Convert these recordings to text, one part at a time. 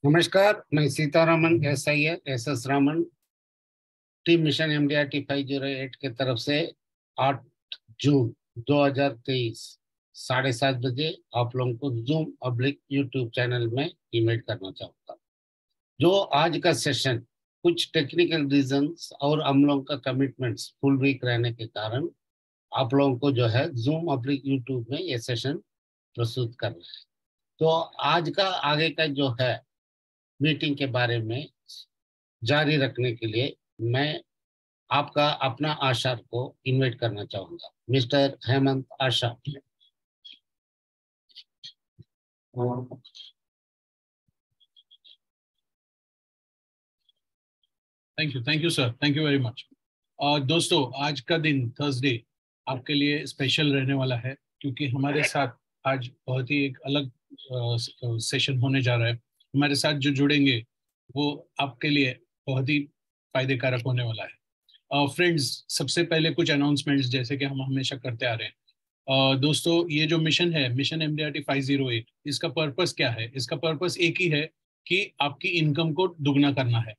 नमस्कार, मैं Sitharaman S Raman team mission MDRT 508 के तरफ से 8 जून 2023 7:30 बजे आप लोगों को Zoom/YouTube चैनल में इनवाइट करना चाहूँगा। जो आज का सेशन कुछ टेक्निकल रीजंस और हम लोगों का कमिटमेंट्स फुल वीक रहने के कारण आप लोगों को जो है Zoom/YouTube में ये सेशन प्रस्तुत करना है। तो आज का आगे का जो है मीटिंग के बारे में जारी रखने के लिए मैं आपका अपना आशा को इनवाइट करना चाहूंगा। Mister Hemant Asha. Thank you sir, thank you very much. दोस्तों, आज का दिन थर्सडे आपके लिए स्पेशल रहने वाला है क्योंकि हमारे साथ आज बहुत ही एक अलग सेशन होने जा रहा है। हमारे साथ जो जुड़ेंगे वो आपके लिए बहुत ही फायदे कारक होने वाला है। फ्रेंड्स, सबसे पहले कुछ अनाउंसमेंट्स जैसे कि हम हमेशा करते आ रहे हैं। दोस्तों, ये जो मिशन है, मिशन MDRT 508, इसका पर्पस क्या है? इसका पर्पस एक ही है कि आपकी इनकम को दुगना करना है।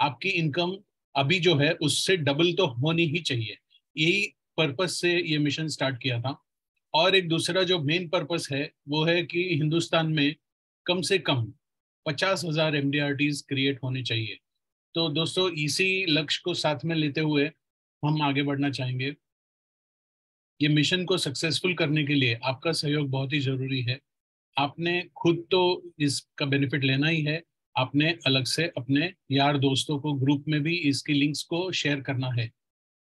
आपकी इनकम अभी जो है उससे डबल तो होनी ही चाहिए। यही पर्पस से ये मिशन स्टार्ट किया था। और एक दूसरा जो मेन पर्पस है वो है कि हिंदुस्तान में कम से कम 50,000 MDRTs क्रिएट होने चाहिए। तो दोस्तों, इसी लक्ष्य को साथ में लेते हुए हम आगे बढ़ना चाहेंगे। ये मिशन को सक्सेसफुल करने के लिए आपका सहयोग बहुत ही जरूरी है। आपने खुद तो इसका बेनिफिट लेना ही है, आपने अलग से अपने यार दोस्तों को ग्रुप में भी इसकी लिंक्स को शेयर करना है।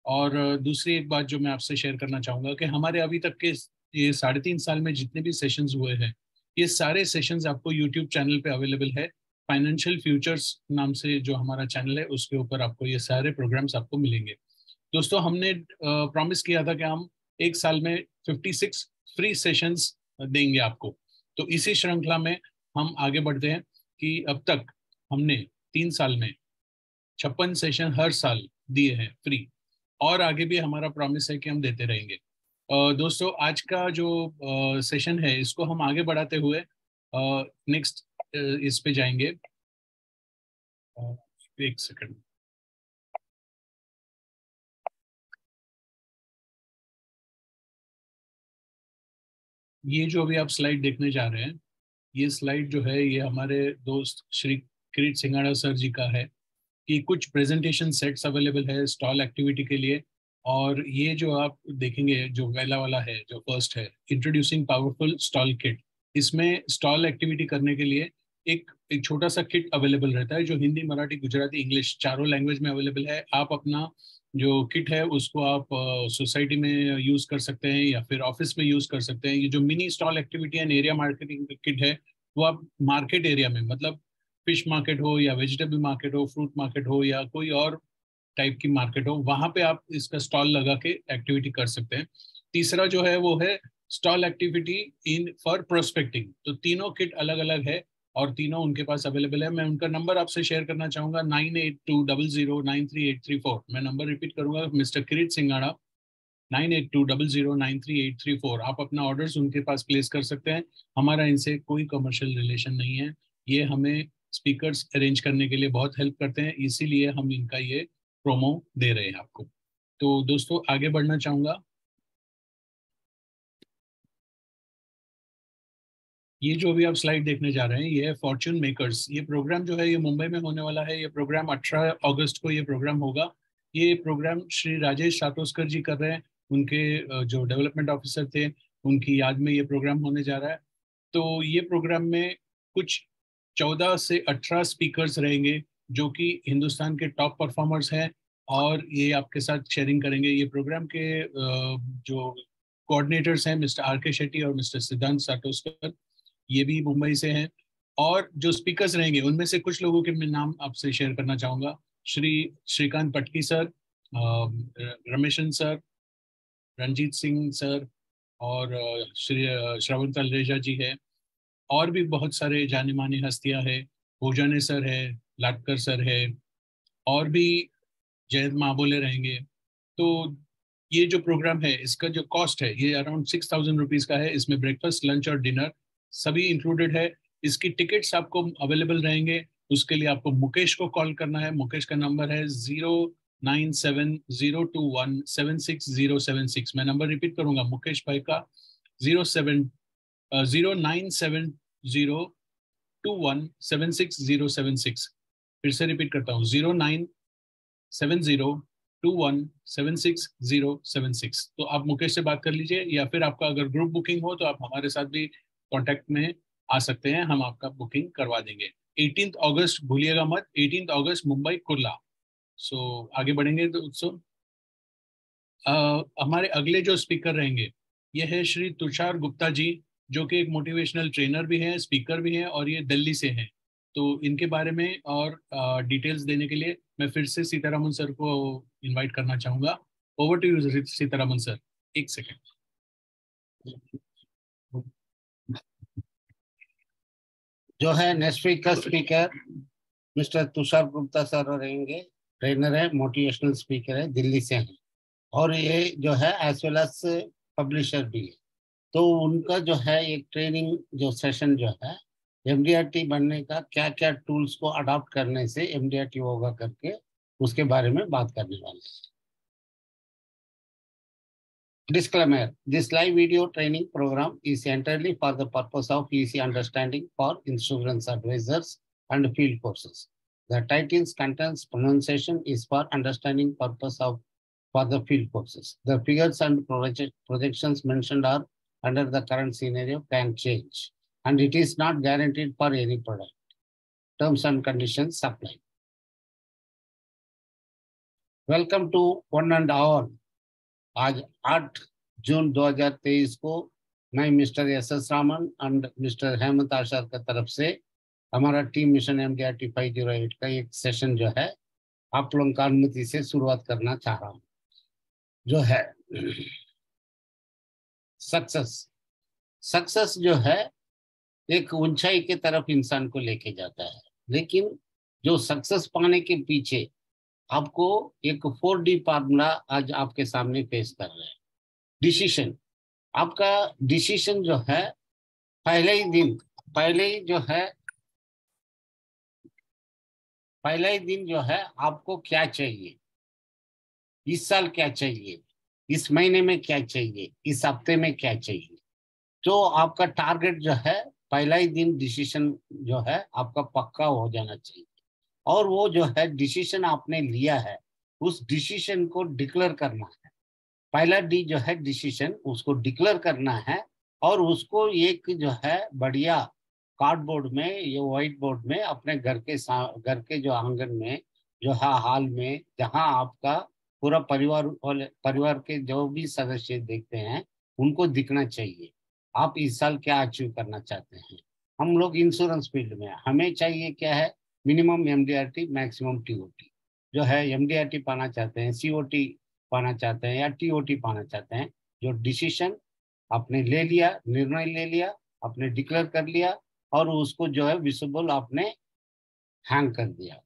और दूसरी एक बात जो मैं आपसे शेयर करना चाहूँगा कि हमारे अभी तक के ये 3.5 साल में जितने भी सेशंस हुए हैं, ये सारे सेशंस आपको यूट्यूब चैनल पे अवेलेबल है। फाइनेंशियल फ्यूचर्स नाम से जो हमारा चैनल है उसके ऊपर आपको ये सारे प्रोग्राम्स आपको मिलेंगे। दोस्तों, हमने प्रॉमिस किया था कि हम एक साल में 56 फ्री सेशंस देंगे आपको। तो इसी श्रृंखला में हम आगे बढ़ते हैं कि अब तक हमने 3 साल में 56 सेशन हर साल दिए हैं फ्री, और आगे भी हमारा प्रॉमिस है कि हम देते रहेंगे। दोस्तों, आज का जो सेशन है इसको हम आगे बढ़ाते हुए नेक्स्ट इस पे जाएंगे। एक सेकंड। ये जो अभी आप स्लाइड देखने जा रहे हैं, ये स्लाइड जो है ये हमारे दोस्त श्री किरीट सिंगाड़ा सर जी का है कि कुछ प्रेजेंटेशन सेट्स अवेलेबल है स्टॉल एक्टिविटी के लिए। और ये जो आप देखेंगे जो पहला वाला है, जो फर्स्ट है, इंट्रोड्यूसिंग पावरफुल स्टॉल किट, इसमें स्टॉल एक्टिविटी करने के लिए एक एक छोटा सा किट अवेलेबल रहता है जो हिंदी, मराठी, गुजराती, इंग्लिश चारों लैंग्वेज में अवेलेबल है। आप अपना जो किट है उसको आप सोसाइटी में यूज कर सकते हैं या फिर ऑफिस में यूज कर सकते हैं। ये जो mini stall activity and area marketing kit है वो आप मार्केट एरिया में, मतलब फिश मार्केट हो या वेजिटेबल मार्केट हो, फ्रूट मार्केट हो या कोई और टाइप की मार्केट हो, वहां पे आप इसका स्टॉल लगा के एक्टिविटी कर सकते हैं। तीसरा जो है वो है stall activity in for prospecting. तो तीनों किट अलग अलग है और तीनों उनके पास अवेलेबल है। मैं उनका नंबर आपसे शेयर करना चाहूंगा, 9820093834। मैं नंबर रिपीट करूंगा, मिस्टर किरीट सिंगाड़ा, 9820093834। आप अपना ऑर्डर्स उनके पास प्लेस कर सकते हैं। हमारा इनसे कोई कमर्शियल रिलेशन नहीं है। ये हमें स्पीकर्स अरेंज करने के लिए बहुत हेल्प करते हैं, इसीलिए हम इनका ये प्रोमो दे रहे हैं आपको। तो दोस्तों, आगे बढ़ना चाहूंगा। ये जो अभी आप स्लाइड देखने जा रहे हैं ये है फॉर्च्यून मेकर्स। ये प्रोग्राम जो है ये मुंबई में होने वाला है। ये प्रोग्राम 18 अगस्त को ये प्रोग्राम होगा। ये प्रोग्राम श्री राजेश सातोस्कर जी कर रहे हैं। उनके जो डेवलपमेंट ऑफिसर थे उनकी याद में ये प्रोग्राम होने जा रहा है। तो ये प्रोग्राम में कुछ 14 से 18 स्पीकर्स रहेंगे जो कि हिंदुस्तान के टॉप परफॉर्मर्स हैं, और ये आपके साथ शेयरिंग करेंगे। ये प्रोग्राम के जो कोऑर्डिनेटर्स हैं मिस्टर R K शेट्टी और मिस्टर सिद्धांत सातोस्कर, ये भी मुंबई से हैं। और जो स्पीकर्स रहेंगे उनमें से कुछ लोगों के मैं नाम आपसे शेयर करना चाहूँगा। Shri Shrikant Patki sir, Ramesan sir, Ranjit Singh sir, और श्री श्रवण तलरेजा जी है। और भी बहुत सारे जाने मानी हस्तियां हैं, भोजाने सर है, लाटकर सर है, और भी जयंत महाबोले रहेंगे। तो ये जो प्रोग्राम है इसका जो कॉस्ट है ये अराउंड 6,000 रुपीज़ का है। इसमें ब्रेकफास्ट, लंच और डिनर सभी इंक्लूडेड है। इसकी टिकट्स आपको अवेलेबल रहेंगे। उसके लिए आपको मुकेश को कॉल करना है। मुकेश का नंबर है 09702176076। मैं नंबर रिपीट करूंगा मुकेश भाई का 09702176076। फिर से रिपीट करता हूँ 097021766076। तो आप मुकेश से बात कर लीजिए, या फिर आपका अगर ग्रुप बुकिंग हो तो आप हमारे साथ भी कांटेक्ट में आ सकते हैं, हम आपका बुकिंग करवा देंगे। 18 अगस्त भूलिएगा मत, 18 अगस्त मुंबई कुर्ला। सो आगे बढ़ेंगे दोस्तों। हमारे अगले जो स्पीकर रहेंगे ये है श्री तुषार गुप्ता जी, जो कि एक मोटिवेशनल ट्रेनर भी हैं, स्पीकर भी हैं, और ये दिल्ली से हैं। तो इनके बारे में और डिटेल्स देने के लिए मैं फिर से सीतारामन सर को इनवाइट करना चाहूंगा। Over to you Sitaraman sir, एक सेकेंड। जो है नेक्स्ट वीक का speaker mister Tushar Gupta sir रहेंगे। ट्रेनर है, मोटिवेशनल स्पीकर है, दिल्ली से हैं, और ये जो है एज वेल एज पब्लिशर भी है। तो उनका जो है एक ट्रेनिंग जो सेशन जो है एमडीआरटी बनने का, क्या क्या टूल्स को अडॉप्ट करने से एमडीआरटी होगा करके, उसके बारे में बात करने वाले हैं। Disclaimer: This live video training program is entirely for the purpose of easy understanding for insurance advisors and field forces. The title's contents pronunciation is for understanding purpose of for the field forces. The figures and projections mentioned are under the current scenario can change, and it is not guaranteed for any product. Terms and conditions apply. Welcome to one and all. आज 8 जून 2023 को मैं mister S Raman and mister Hemant आचार की तरफ से हमारा team mission MDRT 508 का एक सेशन जो है आप लोगों का अनुमति से शुरुआत करना चाह रहा हूँ। जो है सक्सेस जो है एक ऊंचाई की तरफ इंसान को लेके जाता है, लेकिन जो सक्सेस पाने के पीछे आपको एक 4D फार्मूला आज आपके सामने पेश कर रहे हैं। डिसीजन, आपका डिसीजन जो है पहले ही दिन जो है आपको क्या चाहिए, इस साल क्या चाहिए, इस महीने में क्या चाहिए, इस हफ्ते में क्या चाहिए। तो आपका टारगेट जो है पहला ही दिन डिसीजन जो है आपका पक्का हो जाना चाहिए, और वो जो है डिसीजन आपने लिया है उस डिसीजन को डिक्लेयर करना है। पहला डी जो है डिसीजन, उसको डिक्लेयर करना है, और उसको एक जो है बढ़िया कार्डबोर्ड में या व्हाइट बोर्ड में अपने घर के जो आंगन में जो है हॉल में, जहां आपका पूरा परिवार के जो भी सदस्य देखते हैं उनको दिखना चाहिए आप इस साल क्या अचीव करना चाहते हैं। हम लोग इंश्योरेंस फील्ड में हमें चाहिए क्या है, मिनिमम MDRT मैक्सिमम TOT। जो है MDRT पाना चाहते हैं, COT पाना चाहते हैं या TOT पाना चाहते हैं, जो डिसीजन आपने ले लिया, निर्णय ले लिया, आपने डिक्लेयर कर लिया, और उसको जो है विजिबल आपने हैंग कर दिया।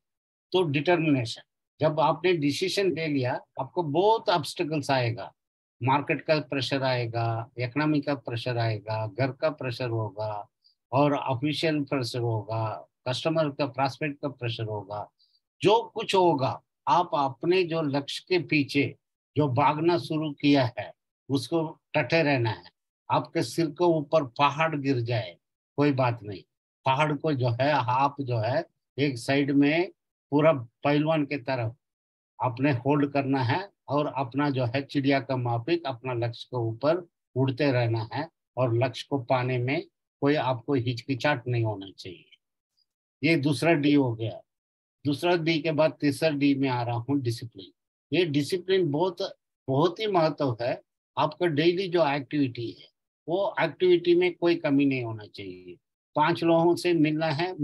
तो डिटर्मिनेशन, जब आपने डिसीजन ले लिया आपको बहुत ऑब्स्टिकल्स आएगा, मार्केट का प्रेशर आएगा, इकोनॉमी का प्रेशर आएगा, घर का प्रेशर होगा, और ऑफिशियल प्रेशर होगा, कस्टमर का प्रॉस्पेक्ट का प्रेशर होगा। जो कुछ होगा, आप अपने जो लक्ष्य के पीछे जो भागना शुरू किया है उसको डटे रहना है। आपके सिर के ऊपर पहाड़ गिर जाए कोई बात नहीं, पहाड़ को जो है आप जो है एक साइड में पूरा पहलवान के तरफ आपने होल्ड करना है, और अपना जो है चिड़िया का माफिक अपना लक्ष्य के ऊपर उड़ते रहना है, और लक्ष्य को पाने में कोई आपको हिचकिचाहट नहीं होना चाहिए। ये दूसरा डी हो गया। दूसरा डी के बाद तीसरा डी में आ रहा हूँ, डिसिप्लिन। ये डिसिप्लिन बहुत बहुत ही महत्व है। आपका डेली जो एक्टिविटी है वो एक्टिविटी में कोई कमी नहीं होना चाहिए। 5 लोगों से मिलना है,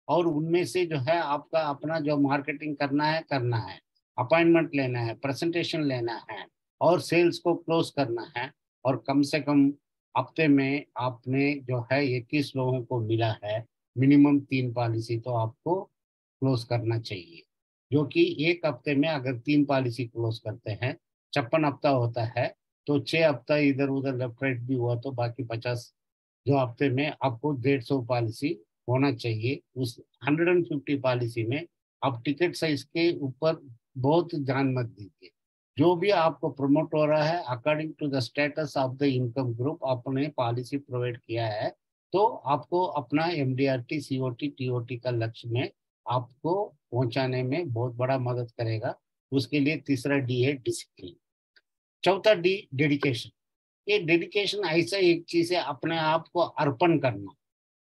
और उनमें से जो है आपका अपना जो मार्केटिंग करना है, अपॉइंटमेंट लेना है, प्रेजेंटेशन लेना है, और सेल्स को क्लोज करना है। और कम से कम हफ्ते में आपने जो है 21 लोगों को मिला है, मिनिमम 3 पॉलिसी तो आपको क्लोज करना चाहिए। जो कि एक हफ्ते में अगर 3 पॉलिसी क्लोज करते हैं, 56 हफ्ता होता है, तो 6 हफ्ता इधर उधर लेफ्ट राइट भी हुआ तो बाकी 50 जो हफ्ते में आपको 150 पॉलिसी होना चाहिए। उस 150 पॉलिसी में आप टिकट साइज के ऊपर बहुत ध्यान मत दीजिए। जो भी आपको प्रमोट हो रहा है according to the status of the income group आपने पॉलिसी प्रोवाइड किया है, तो आपको अपना एमडीआरटी सीओटी टीओटी का लक्ष्य में आपको पहुंचाने में बहुत बड़ा मदद करेगा। उसके लिए तीसरा डी है डिसिप्लिन। चौथा डी डेडिकेशन। ये डेडिकेशन ऐसा एक चीज है, अपने आप को अर्पण करना।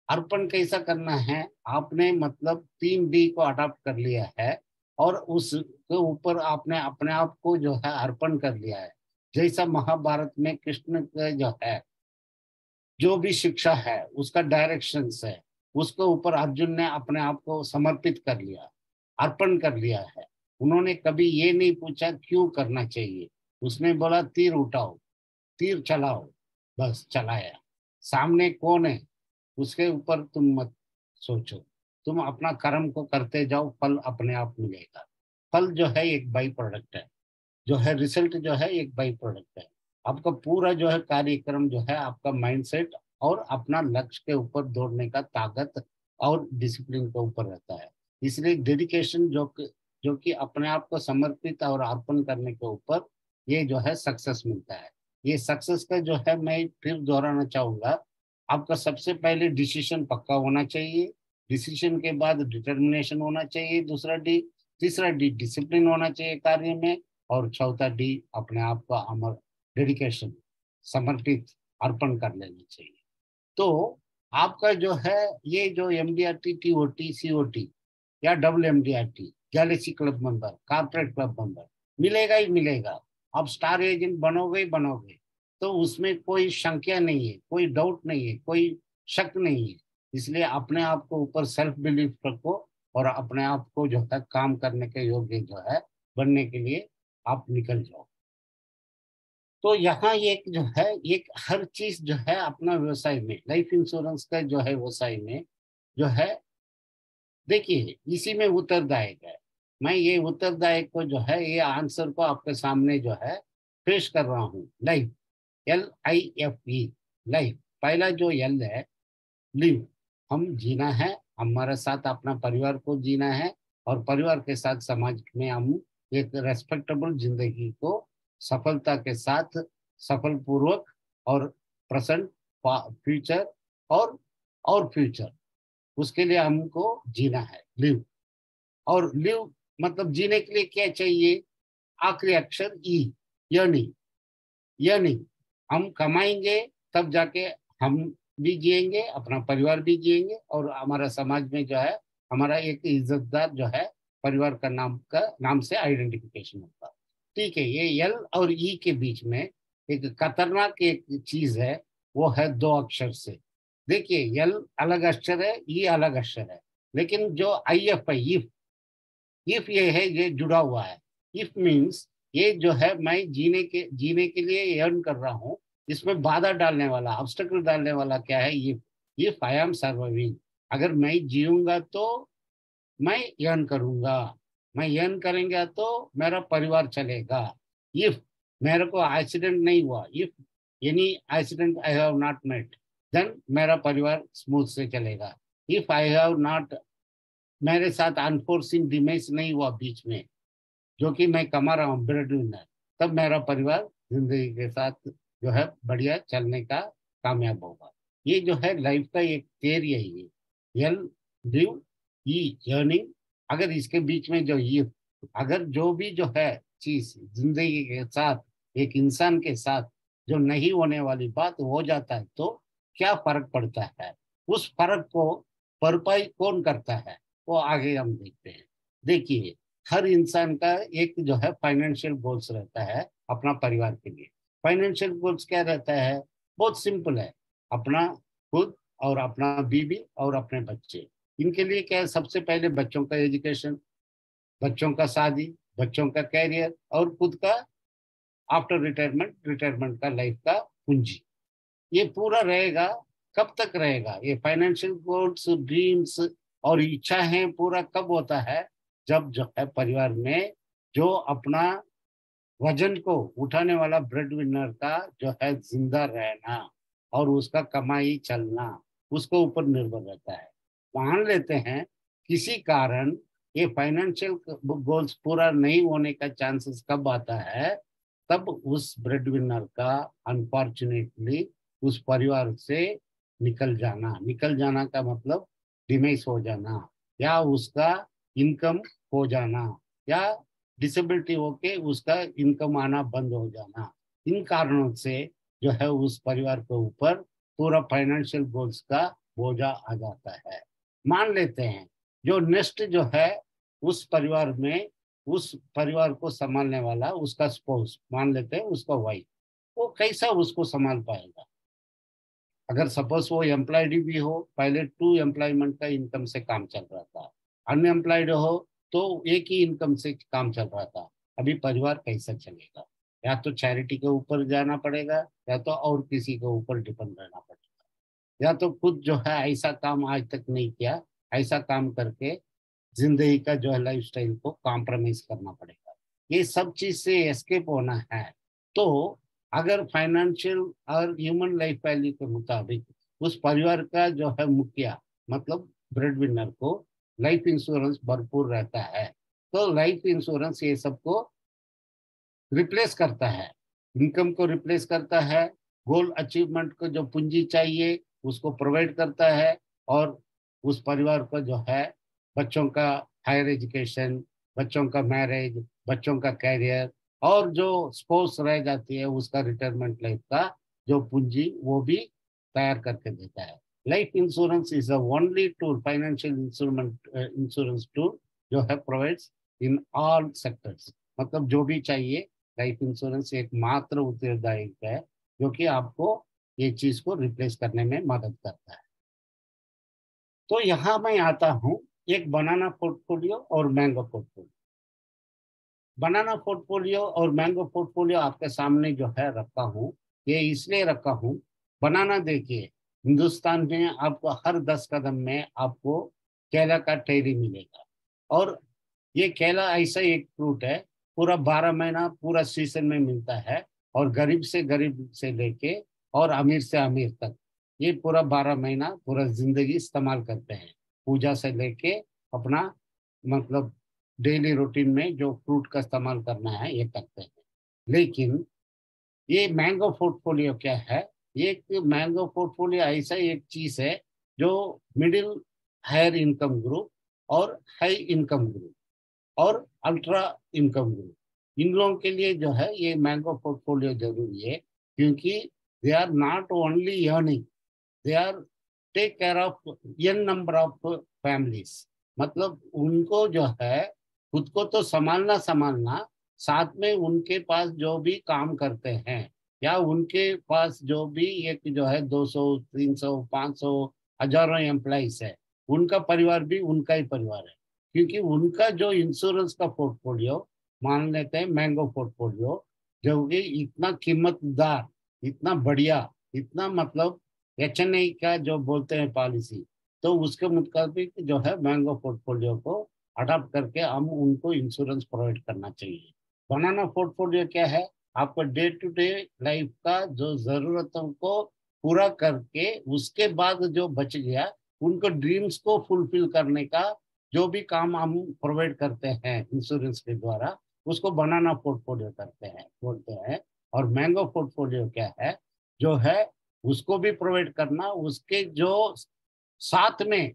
अर्पण कैसा करना है, आपने मतलब 3D को अडॉप्ट कर लिया है और उसके ऊपर आपने अपने आप को जो है अर्पण कर लिया है। जैसा महाभारत में कृष्ण का जो है जो भी शिक्षा है उसका डायरेक्शन है, उसके ऊपर अर्जुन ने अपने आप को समर्पित कर लिया, अर्पण कर लिया है। उन्होंने कभी ये नहीं पूछा क्यों करना चाहिए, उसने बोला तीर उठाओ, तीर चलाओ, बस चलाया। सामने कौन है उसके ऊपर तुम मत सोचो, तुम अपना कर्म को करते जाओ, फल अपने आप मिलेगा। फल जो है एक बाई प्रोडक्ट है, जो है रिजल्ट जो है एक बाई प्रोडक्ट है। आपका पूरा जो है कार्यक्रम जो है आपका माइंडसेट और अपना लक्ष्य के ऊपर दौड़ने का ताकत और डिसिप्लिन के ऊपर रहता है। इसलिए डेडिकेशन जो कि अपने आप को समर्पित और अर्पण करने के ऊपर ये जो है सक्सेस मिलता है। ये सक्सेस का जो है मैं फिर दोहराना चाहूंगा, आपका सबसे पहले डिसीजन पक्का होना चाहिए, डिसीजन के बाद डिटर्मिनेशन होना चाहिए, दूसरा डी, तीसरा डी डिसिप्लिन होना चाहिए कार्य में, और चौथा डी अपने आप को अमर डेडिकेशन समर्पित अर्पण कर लेना चाहिए। तो आपका जो है ये जो एमडीआरटी टीओटी सीओटी या double MDRT Galaxy club member corporate club member मिलेगा ही मिलेगा। आप स्टार एजेंट बनोगे ही बनोगे, तो उसमें कोई शंका नहीं है, कोई डाउट नहीं है, कोई शक नहीं है। इसलिए अपने आप को ऊपर सेल्फ बिलीफ रखो और अपने आप को जो है काम करने के योग्य जो है बनने के लिए आप निकल जाओ। तो यहाँ एक जो है एक हर चीज जो है अपना व्यवसाय में, लाइफ इंश्योरेंस का जो है व्यवसाय में जो है, देखिए इसी में उत्तरदायक है। मैं ये उत्तरदायक को जो है ये आंसर को आपके सामने जो है पेश कर रहा हूँ। Life, LIFE, life. पहला जो एल है लिव, हम जीना है, हमारे साथ अपना परिवार को जीना है और परिवार के साथ समाज में हम एक रेस्पेक्टेबल जिंदगी को सफलता के साथ सफल पूर्वक और प्रेजेंट फ्यूचर और फ्यूचर उसके लिए हमको जीना है, लिव। और लिव मतलब जीने के लिए क्या चाहिए, आखिरी अक्षर ई, यर्निंग। यर्निंग, हम कमाएंगे तब जाके हम भी जिएंगे, अपना परिवार भी जिएंगे और हमारा समाज में जो है हमारा एक इज्जतदार जो है परिवार का नाम से आइडेंटिफिकेशन होगा। ठीक है, ये एल और ई के बीच में एक खतरनाक एक चीज है, वो है दो अक्षर से। देखिए एल अलग अक्षर है, ई अलग अक्षर है, लेकिन जो IF है, इफ ये है, ये जुड़ा हुआ है। इफ मीन्स ये जो है मैं जीने के लिए अर्न कर रहा हूँ, इसमें बाधा डालने वाला ऑब्स्टेकल डालने वाला क्या है, इफ आई एम सर्वाइविंग। अगर मैं जीऊंगा तो मैं अर्न करूंगा, मैं अर्न करेंगे तो मेरा परिवार चलेगा। इफ मेरे को एक्सीडेंट नहीं हुआ, if any accident I have not met, then मेरा परिवार स्मूथ से चलेगा। इफ आई हैव नॉट, मेरे साथ अनफोर्सिन डिमेज नहीं हुआ बीच में, जो कि मैं कमा रहा हूँ ब्रेड विनर, तब मेरा परिवार जिंदगी के साथ जो है बढ़िया चलने का कामयाब होगा। ये जो है लाइफ का एक theory है ये, एल लिव ई अर्निंग। अगर इसके बीच में जो ये, अगर जो भी जो है चीज जिंदगी के साथ एक इंसान के साथ जो नहीं होने वाली बात हो जाता है तो क्या फर्क पड़ता है, उस फर्क को भरपाई कौन करता है, वो आगे हम देखते हैं। देखिए हर इंसान का एक जो है फाइनेंशियल गोल्स रहता है अपना परिवार के लिए। फाइनेंशियल गोल्स क्या रहता है, बहुत सिंपल है, अपना खुद और अपना बीवी और अपने बच्चे। इनके लिए क्या है, सबसे पहले बच्चों का एजुकेशन, बच्चों का शादी, बच्चों का कैरियर और खुद का आफ्टर रिटायरमेंट का लाइफ का पूंजी। ये पूरा रहेगा, कब तक रहेगा ये फाइनेंशियल गोल्स ड्रीम्स और इच्छाएं पूरा कब होता है, जब जो है परिवार में जो अपना वजन को उठाने वाला ब्रेड विनर का जो है जिंदा रहना, और उसका कमाई चलना उसको ऊपर निर्भर रहता है। मान लेते हैं किसी कारण ये फाइनेंशियल गोल्स पूरा नहीं होने का चांसेस कब आता है, तब उस ब्रेड विनर का अनफॉर्चुनेटली उस परिवार से निकल जाना का मतलब डिमेस हो जाना, या उसका इनकम हो जाना, या डिसेबिलिटी होके उसका इनकम आना बंद हो जाना। इन कारणों से जो है उस परिवार के ऊपर पूरा फाइनेंशियल गोल्स का बोझा आ जाता है। मान लेते हैं जो नेक्स्ट जो है उस परिवार में, उस परिवार को संभालने वाला उसका स्पाउस, मान लेते हैं उसका वाइफ, वो कैसा उसको संभाल पाएगा? अगर सपोज वो एम्प्लॉयड भी हो, पहले टू एम्प्लॉयमेंट का इनकम से काम चल रहा था, अनएम्प्लॉयड हो तो एक ही इनकम से काम चल रहा था, अभी परिवार कैसा चलेगा? या तो चैरिटी के ऊपर जाना पड़ेगा, या तो और किसी के ऊपर डिपेंड रहना पड़ेगा, या तो खुद जो है ऐसा काम आज तक नहीं किया, ऐसा काम करके जिंदगी का जो है लाइफ स्टाइल को कॉम्प्रोमाइज करना पड़ेगा। ये सब चीज से एस्केप होना है। तो अगर फाइनेंशियल और ह्यूमन लाइफ वैल्यू के मुताबिक उस परिवार का जो है मुखिया मतलब ब्रेड विनर को लाइफ इंश्योरेंस भरपूर रहता है, तो लाइफ इंश्योरेंस ये सबको रिप्लेस करता है, इनकम को रिप्लेस करता है, गोल अचीवमेंट को जो पूंजी चाहिए उसको प्रोवाइड करता है, और उस परिवार को जो है बच्चों का हायर एजुकेशन, बच्चों का मैरिज, बच्चों का कैरियर, और जो स्पोर्ट्स रह जाती है उसका रिटायरमेंट लाइफ का जो पूंजी वो भी तैयार करके देता है। Life insurance is the only tool, financial insurance tool जो है प्रोवाइड्स इन ऑल सेक्टर्स। मतलब जो भी चाहिए, लाइफ इंश्योरेंस एक मात्र उत्तरदायी है जो कि आपको ये चीज को रिप्लेस करने में मदद करता है। तो यहाँ मैं आता हूँ एक बनाना पोर्टफोलियो और मैंगो पोर्टफोलियो। बनाना पोर्टफोलियो और मैंगो पोर्टफोलियो आपके सामने जो है रखा हूँ, ये इसलिए रखा हूँ, बनाना देखिए, हिंदुस्तान में आपको हर 10 कदम में आपको केला का टेरी मिलेगा। और ये केला ऐसा एक फ्रूट है, पूरा 12 महीना पूरा सीजन में मिलता है, और गरीब से गरीब से लेके और अमीर से अमीर तक ये पूरा 12 महीना पूरा जिंदगी इस्तेमाल करते हैं। पूजा से लेके अपना मतलब डेली रूटीन में जो फ्रूट का इस्तेमाल करना है ये करते हैं। लेकिन ये मैंगो पोर्टफोलियो क्या है? ये मैंगो पोर्टफोलियो ऐसा एक चीज है जो मिडिल हायर इनकम ग्रुप और हाई इनकम ग्रुप और अल्ट्रा इनकम ग्रुप, इन लोगों के लिए जो है ये मैंगो पोर्टफोलियो जरूरी है, क्योंकि they are not only earning, they are take care of an number of families. मतलब उनको जो है खुद को तो संभालना संभालना, साथ में उनके पास जो भी काम करते हैं या उनके पास जो भी एक जो है 200 300 500 हजारों एम्प्लॉइज है, उनका परिवार भी उनका ही परिवार है। क्योंकि उनका जो इंश्योरेंस का पोर्टफोलियो, मान लेते हैं मैंगो पोर्टफोलियो, जो कि इतना कीमतदार, इतना बढ़िया, इतना मतलब HNI का जो बोलते हैं पॉलिसी, तो उसके मुताबिक जो है मैंगो पोर्टफोलियो को अडॉप्ट करके हम उनको इंश्योरेंस प्रोवाइड करना चाहिए। बनाना पोर्टफोलियो क्या है? आपको डे टू डे लाइफ का जो जरूरतों को पूरा करके उसके बाद जो बच गया उनको ड्रीम्स को फुलफिल करने का जो भी काम हम प्रोवाइड करते हैं इंश्योरेंस के द्वारा, उसको बनाना पोर्टफोलियो करते हैं बोलते हैं। और मैंगो पोर्टफोलियो क्या है? जो है उसको भी प्रोवाइड करना, उसके जो साथ में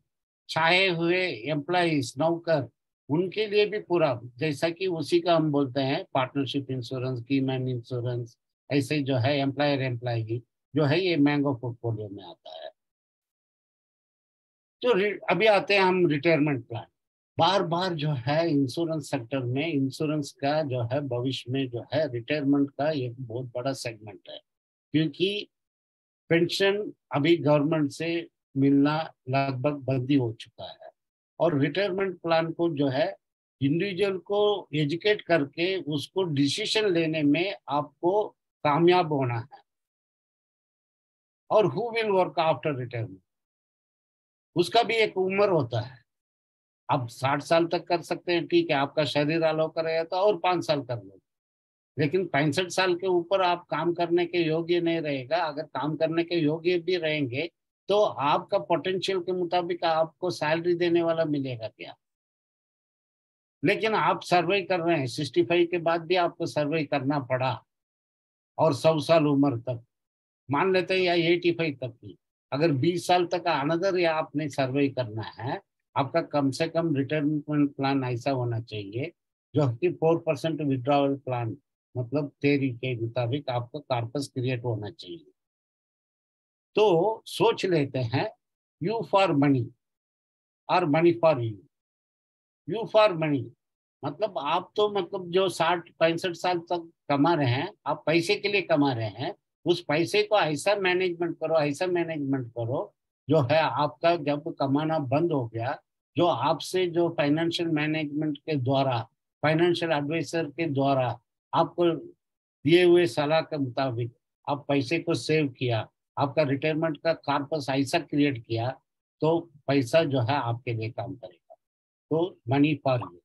छाए हुए एम्प्लॉइज नौकर, उनके लिए भी पूरा, जैसा कि उसी का हम बोलते हैं पार्टनरशिप इंश्योरेंस, की मैन इंश्योरेंस, ऐसे जो है एम्प्लॉयर एम्प्लॉय जो है ये मैंगो पोर्टफोलियो में आता है। तो अभी आते हैं हम रिटायरमेंट प्लान। बार बार जो है इंश्योरेंस सेक्टर में इंश्योरेंस का जो है भविष्य में जो है रिटायरमेंट का एक बहुत बड़ा सेगमेंट है, क्योंकि पेंशन अभी गवर्नमेंट से मिलना लगभग बंद ही हो चुका है। और रिटायरमेंट प्लान को जो है इंडिविजुअल को एजुकेट करके उसको डिसीजन लेने में आपको कामयाब होना है। और who will work after retirement, उसका भी एक उम्र होता है। आप 60 साल तक कर सकते हैं, ठीक है, आपका शरीर अलाउ करेगा तो और 5 साल कर लो। लेकिन 65 साल के ऊपर आप काम करने के योग्य नहीं रहेगा। अगर काम करने के योग्य भी रहेंगे तो आपका पोटेंशियल के मुताबिक आपको सैलरी देने वाला मिलेगा क्या? लेकिन आप सर्वे कर रहे हैं, 65 के बाद भी आपको सर्वे करना पड़ा, और 100 साल उम्र तक मान लेते हैं, या 85 तक भी, अगर 20 साल तक अनदर या आपने सर्वे करना है, आपका कम से कम रिटायरमेंट प्लान ऐसा होना चाहिए जो कि 4% विड्रॉवल प्लान, मतलब थ्योरी के मुताबिक आपका कार्पस क्रिएट होना चाहिए। तो सोच लेते हैं, यू फॉर मनी और money for you. You for money मतलब आप तो मतलब जो 60 65 साल तक कमा रहे हैं, आप पैसे के लिए कमा रहे हैं। उस पैसे को ऐसा मैनेजमेंट करो, ऐसा मैनेजमेंट करो जो है आपका जब कमाना बंद हो गया, जो आपसे जो फाइनेंशियल मैनेजमेंट के द्वारा, फाइनेंशियल एडवाइजर के द्वारा आपको दिए हुए सलाह के मुताबिक आप पैसे को सेव किया, आपका रिटायरमेंट का कार्पस ऐसा क्रिएट किया, तो पैसा जो है आपके लिए काम करेगा। तो मनी फॉर यू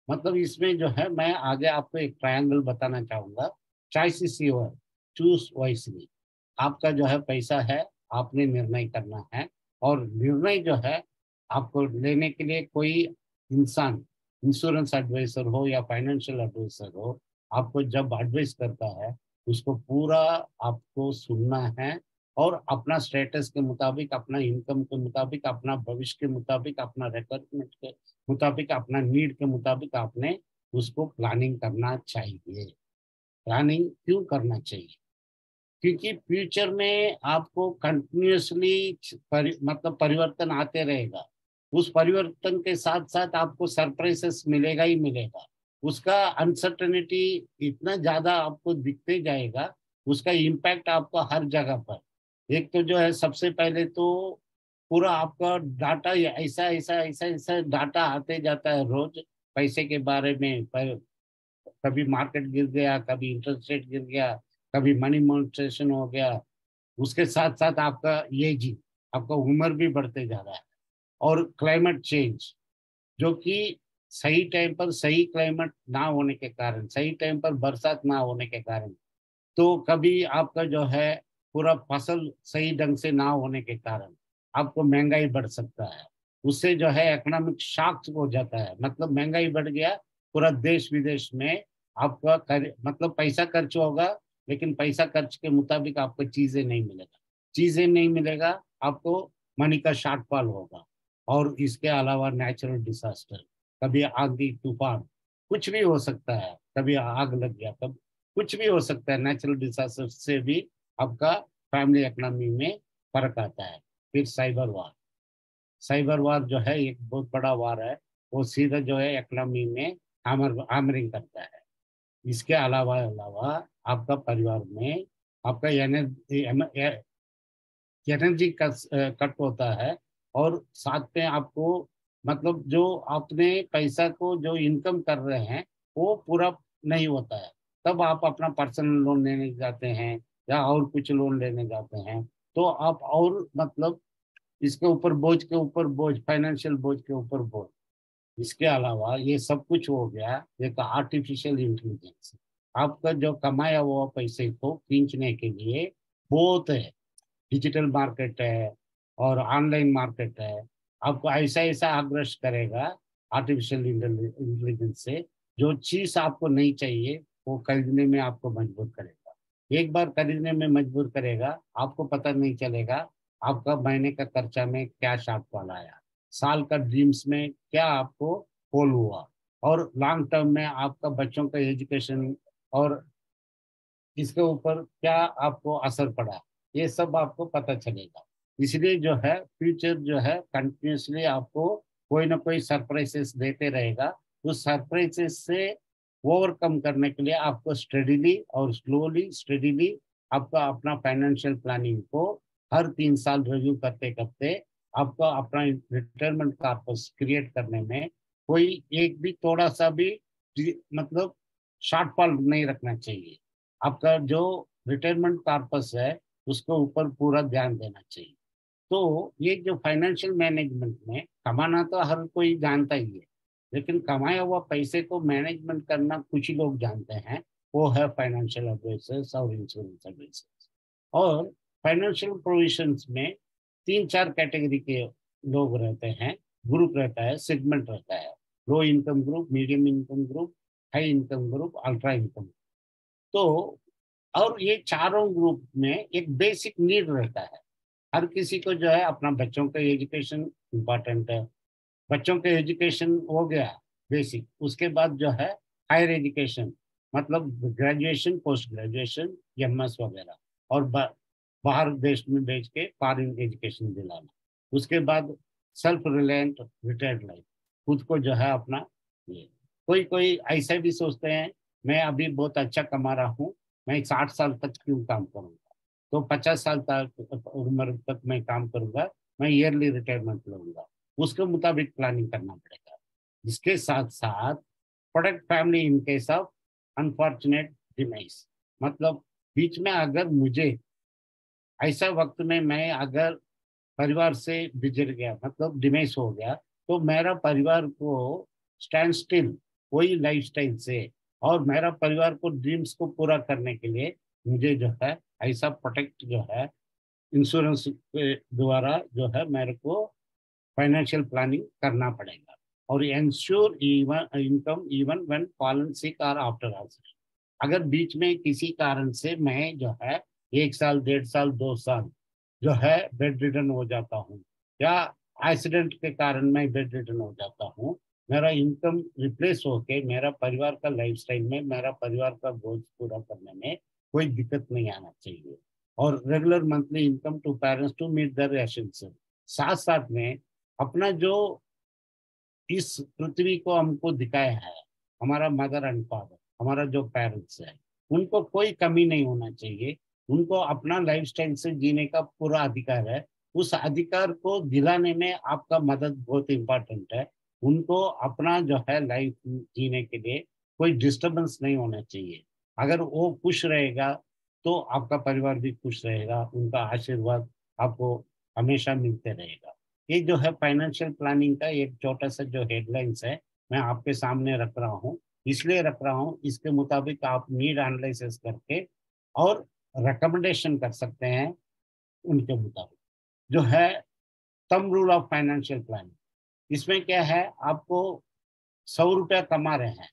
मतलब इसमें जो है, मैं आगे आपको एक ट्रायंगल बताना चाहूंगा। Choice is your, choose wisely. आपका जो है पैसा है, आपने निर्णय करना है, और निर्णय जो है आपको लेने के लिए कोई इंसान, इंश्योरेंस एडवाइजर हो या फाइनेंशियल एडवाइजर हो, आपको जब एडवाइस करता है उसको पूरा आपको सुनना है, और अपना स्टेटस के मुताबिक, अपना इनकम के मुताबिक, अपना भविष्य के मुताबिक, अपना रिक्वायरमेंट के मुताबिक, अपना नीड के मुताबिक आपने उसको प्लानिंग करना चाहिए। प्लानिंग क्यों करना चाहिए? क्योंकि फ्यूचर में आपको कंटिन्यूसली मतलब परिवर्तन आते रहेगा। उस परिवर्तन के साथ साथ आपको सरप्राइजेस मिलेगा ही मिलेगा। उसका अनसर्टेनिटी इतना ज्यादा आपको दिखते जाएगा, उसका इम्पैक्ट आपको हर जगह पर। एक तो जो है, सबसे पहले तो पूरा आपका डाटा ऐसा ऐसा ऐसा ऐसा डाटा आते जाता है रोज, पैसे के बारे में। कभी मार्केट गिर गया, कभी इंटरेस्ट रेट गिर गया, कभी मनी मॉनिटराइजेशन हो गया। उसके साथ साथ आपका एज, आपका उम्र भी बढ़ते जा रहा है, और क्लाइमेट चेंज, जो कि सही टाइम पर सही क्लाइमेट ना होने के कारण, सही टाइम पर बरसात ना होने के कारण, तो कभी आपका जो है पूरा फसल सही ढंग से ना होने के कारण आपको महंगाई बढ़ सकता है। उससे जो है इकोनॉमिक शॉक हो जाता है, मतलब महंगाई बढ़ गया, पूरा देश विदेश में आपका मतलब पैसा खर्च होगा, लेकिन पैसा खर्च के मुताबिक आपको चीजें नहीं मिलेगा। चीजें नहीं मिलेगा, आपको मनी का शॉर्टफॉल होगा। और इसके अलावा नेचुरल डिजास्टर, कभी आंधी तूफान, कुछ भी हो सकता है, कभी आग लग गया, कभी कुछ भी हो सकता है। नेचुरल डिजास्टर से भी आपका फैमिली इकोनॉमी में फर्क आता है। फिर साइबर वार, साइबर वार जो है एक बहुत बड़ा वार है, वो सीधा जो है इकोनॉमी में हैमरिंग करता है। इसके अलावा अलावा आपका परिवार में आपका एनर्जी कट होता है, और साथ में आपको मतलब जो आपने पैसा को जो इनकम कर रहे हैं वो पूरा नहीं होता है, तब आप अपना पर्सनल लोन लेने जाते हैं या और कुछ लोन लेने जाते हैं, तो आप और मतलब इसके ऊपर बोझ के ऊपर बोझ, फाइनेंशियल बोझ के ऊपर बोझ। इसके अलावा ये सब कुछ हो गया एक आर्टिफिशियल इंटेलिजेंस। आपका जो कमाया हुआ पैसे को खींचने के लिए बहुत है, डिजिटल मार्केट है और ऑनलाइन मार्केट है। आपको ऐसा ऐसा आग्रह करेगा आर्टिफिशियल इंटेलिजेंस से, जो चीज आपको नहीं चाहिए वो खरीदने में आपको मजबूर करेगा। एक बार खरीदने में मजबूर करेगा, आपको पता नहीं चलेगा आपका महीने का खर्चा में क्या शॉर्टफॉल आया, साल का ड्रीम्स में क्या आपको होल हुआ, और लॉन्ग टर्म में आपका बच्चों का एजुकेशन और इसके ऊपर क्या आपको असर पड़ा, ये सब आपको पता चलेगा। इसलिए जो है फ्यूचर जो है कंटिन्यूसली आपको कोई ना कोई सरप्राइजेस देते रहेगा। उस सरप्राइजेस से ओवरकम करने के लिए आपको स्टडीली और स्टडीली आपका अपना फाइनेंशियल प्लानिंग को हर 3 साल रिव्यू करते करते आपको अपना रिटायरमेंट कार्पस क्रिएट करने में कोई एक भी थोड़ा सा भी मतलब शॉर्टफॉल नहीं रखना चाहिए। आपका जो रिटायरमेंट पर्पस है उसके ऊपर पूरा ध्यान देना चाहिए। तो ये जो फाइनेंशियल मैनेजमेंट में कमाना तो हर कोई जानता ही है, लेकिन कमाया हुआ पैसे को मैनेजमेंट करना कुछ ही लोग जानते हैं, वो है फाइनेंशियल एडवाइजर्स और इंश्योरेंस एडवाइजर्स। और फाइनेंशियल प्रोविजंस में 3-4 कैटेगरी के लोग रहते हैं, ग्रुप रहता है, सेगमेंट रहता है। Low income group, medium income group, high income group, ultra income. तो और ये चारों ग्रुप में एक बेसिक नीड रहता है। हर किसी को जो है अपना बच्चों का एजुकेशन इम्पोर्टेंट है। बच्चों के एजुकेशन हो गया बेसिक, उसके बाद जो है हायर एजुकेशन, मतलब ग्रेजुएशन, पोस्ट ग्रेजुएशन, एमएस वगैरह, और बाहर देश में भेज के फॉरेन एजुकेशन दिलाना। उसके बाद सेल्फ रिलायंट रिटायर्ड लाइफ, खुद को जो है अपना ये। कोई कोई ऐसा भी सोचते हैं मैं अभी बहुत अच्छा कमा रहा हूँ, मैं 60 साल तक क्यों काम करूँगा, तो 50 साल तक उम्र तक मैं काम करूंगा, मैं ईयरली रिटायरमेंट लूंगा। उसके मुताबिक प्लानिंग करना पड़ेगा। इसके साथ साथ protect family in case of unfortunate demise, मतलब बीच में अगर मुझे ऐसा वक्त में मैं अगर परिवार से बिछड़ गया, मतलब डिमाइस हो गया, तो मेरा परिवार को स्टैंड स्टिल वही लाइफस्टाइल से, और मेरा परिवार को ड्रीम्स को पूरा करने के लिए मुझे जो है ऐसा प्रोटेक्ट जो है इंश्योरेंस के द्वारा जो है मेरे को फाइनेंशियल प्लानिंग करना पड़ेगा। और ensure even income even when fallen sick और आफ्टर एक्सीडेंट, अगर बीच में किसी कारण से मैं जो है 1 साल, 1.5 साल, 2 साल जो है बेड रिडन हो जाता हूँ, या एक्सीडेंट के कारण मैं बेड रिडन हो जाता हूँ, मेरा इनकम रिप्लेस होके मेरा परिवार का लाइफस्टाइल में, मेरा परिवार का गोल्स पूरा करने में कोई दिक्कत नहीं आना चाहिए। और regular monthly income to parents to meet their rations, साथ साथ में अपना जो इस पृथ्वी को हमको दिखाया है, हमारा मदर एंड फादर, हमारा जो पेरेंट्स है, उनको कोई कमी नहीं होना चाहिए। उनको अपना लाइफस्टाइल से जीने का पूरा अधिकार है। उस अधिकार को दिलाने में आपका मदद बहुत इम्पोर्टेंट है। उनको अपना जो है लाइफ जीने के लिए कोई डिस्टरबेंस नहीं होना चाहिए। अगर वो खुश रहेगा तो आपका परिवार भी खुश रहेगा, उनका आशीर्वाद आपको हमेशा मिलते रहेगा। ये जो है फाइनेंशियल प्लानिंग का एक छोटा सा जो हेडलाइंस है, मैं आपके सामने रख रहा हूँ। इसलिए रख रहा हूँ, इसके मुताबिक आप नीड एनालिसिस करके और रिकमेंडेशन कर सकते हैं उनके मुताबिक। जो है thumb rule of financial planning, इसमें क्या है, आपको 100 रुपया कमा रहे हैं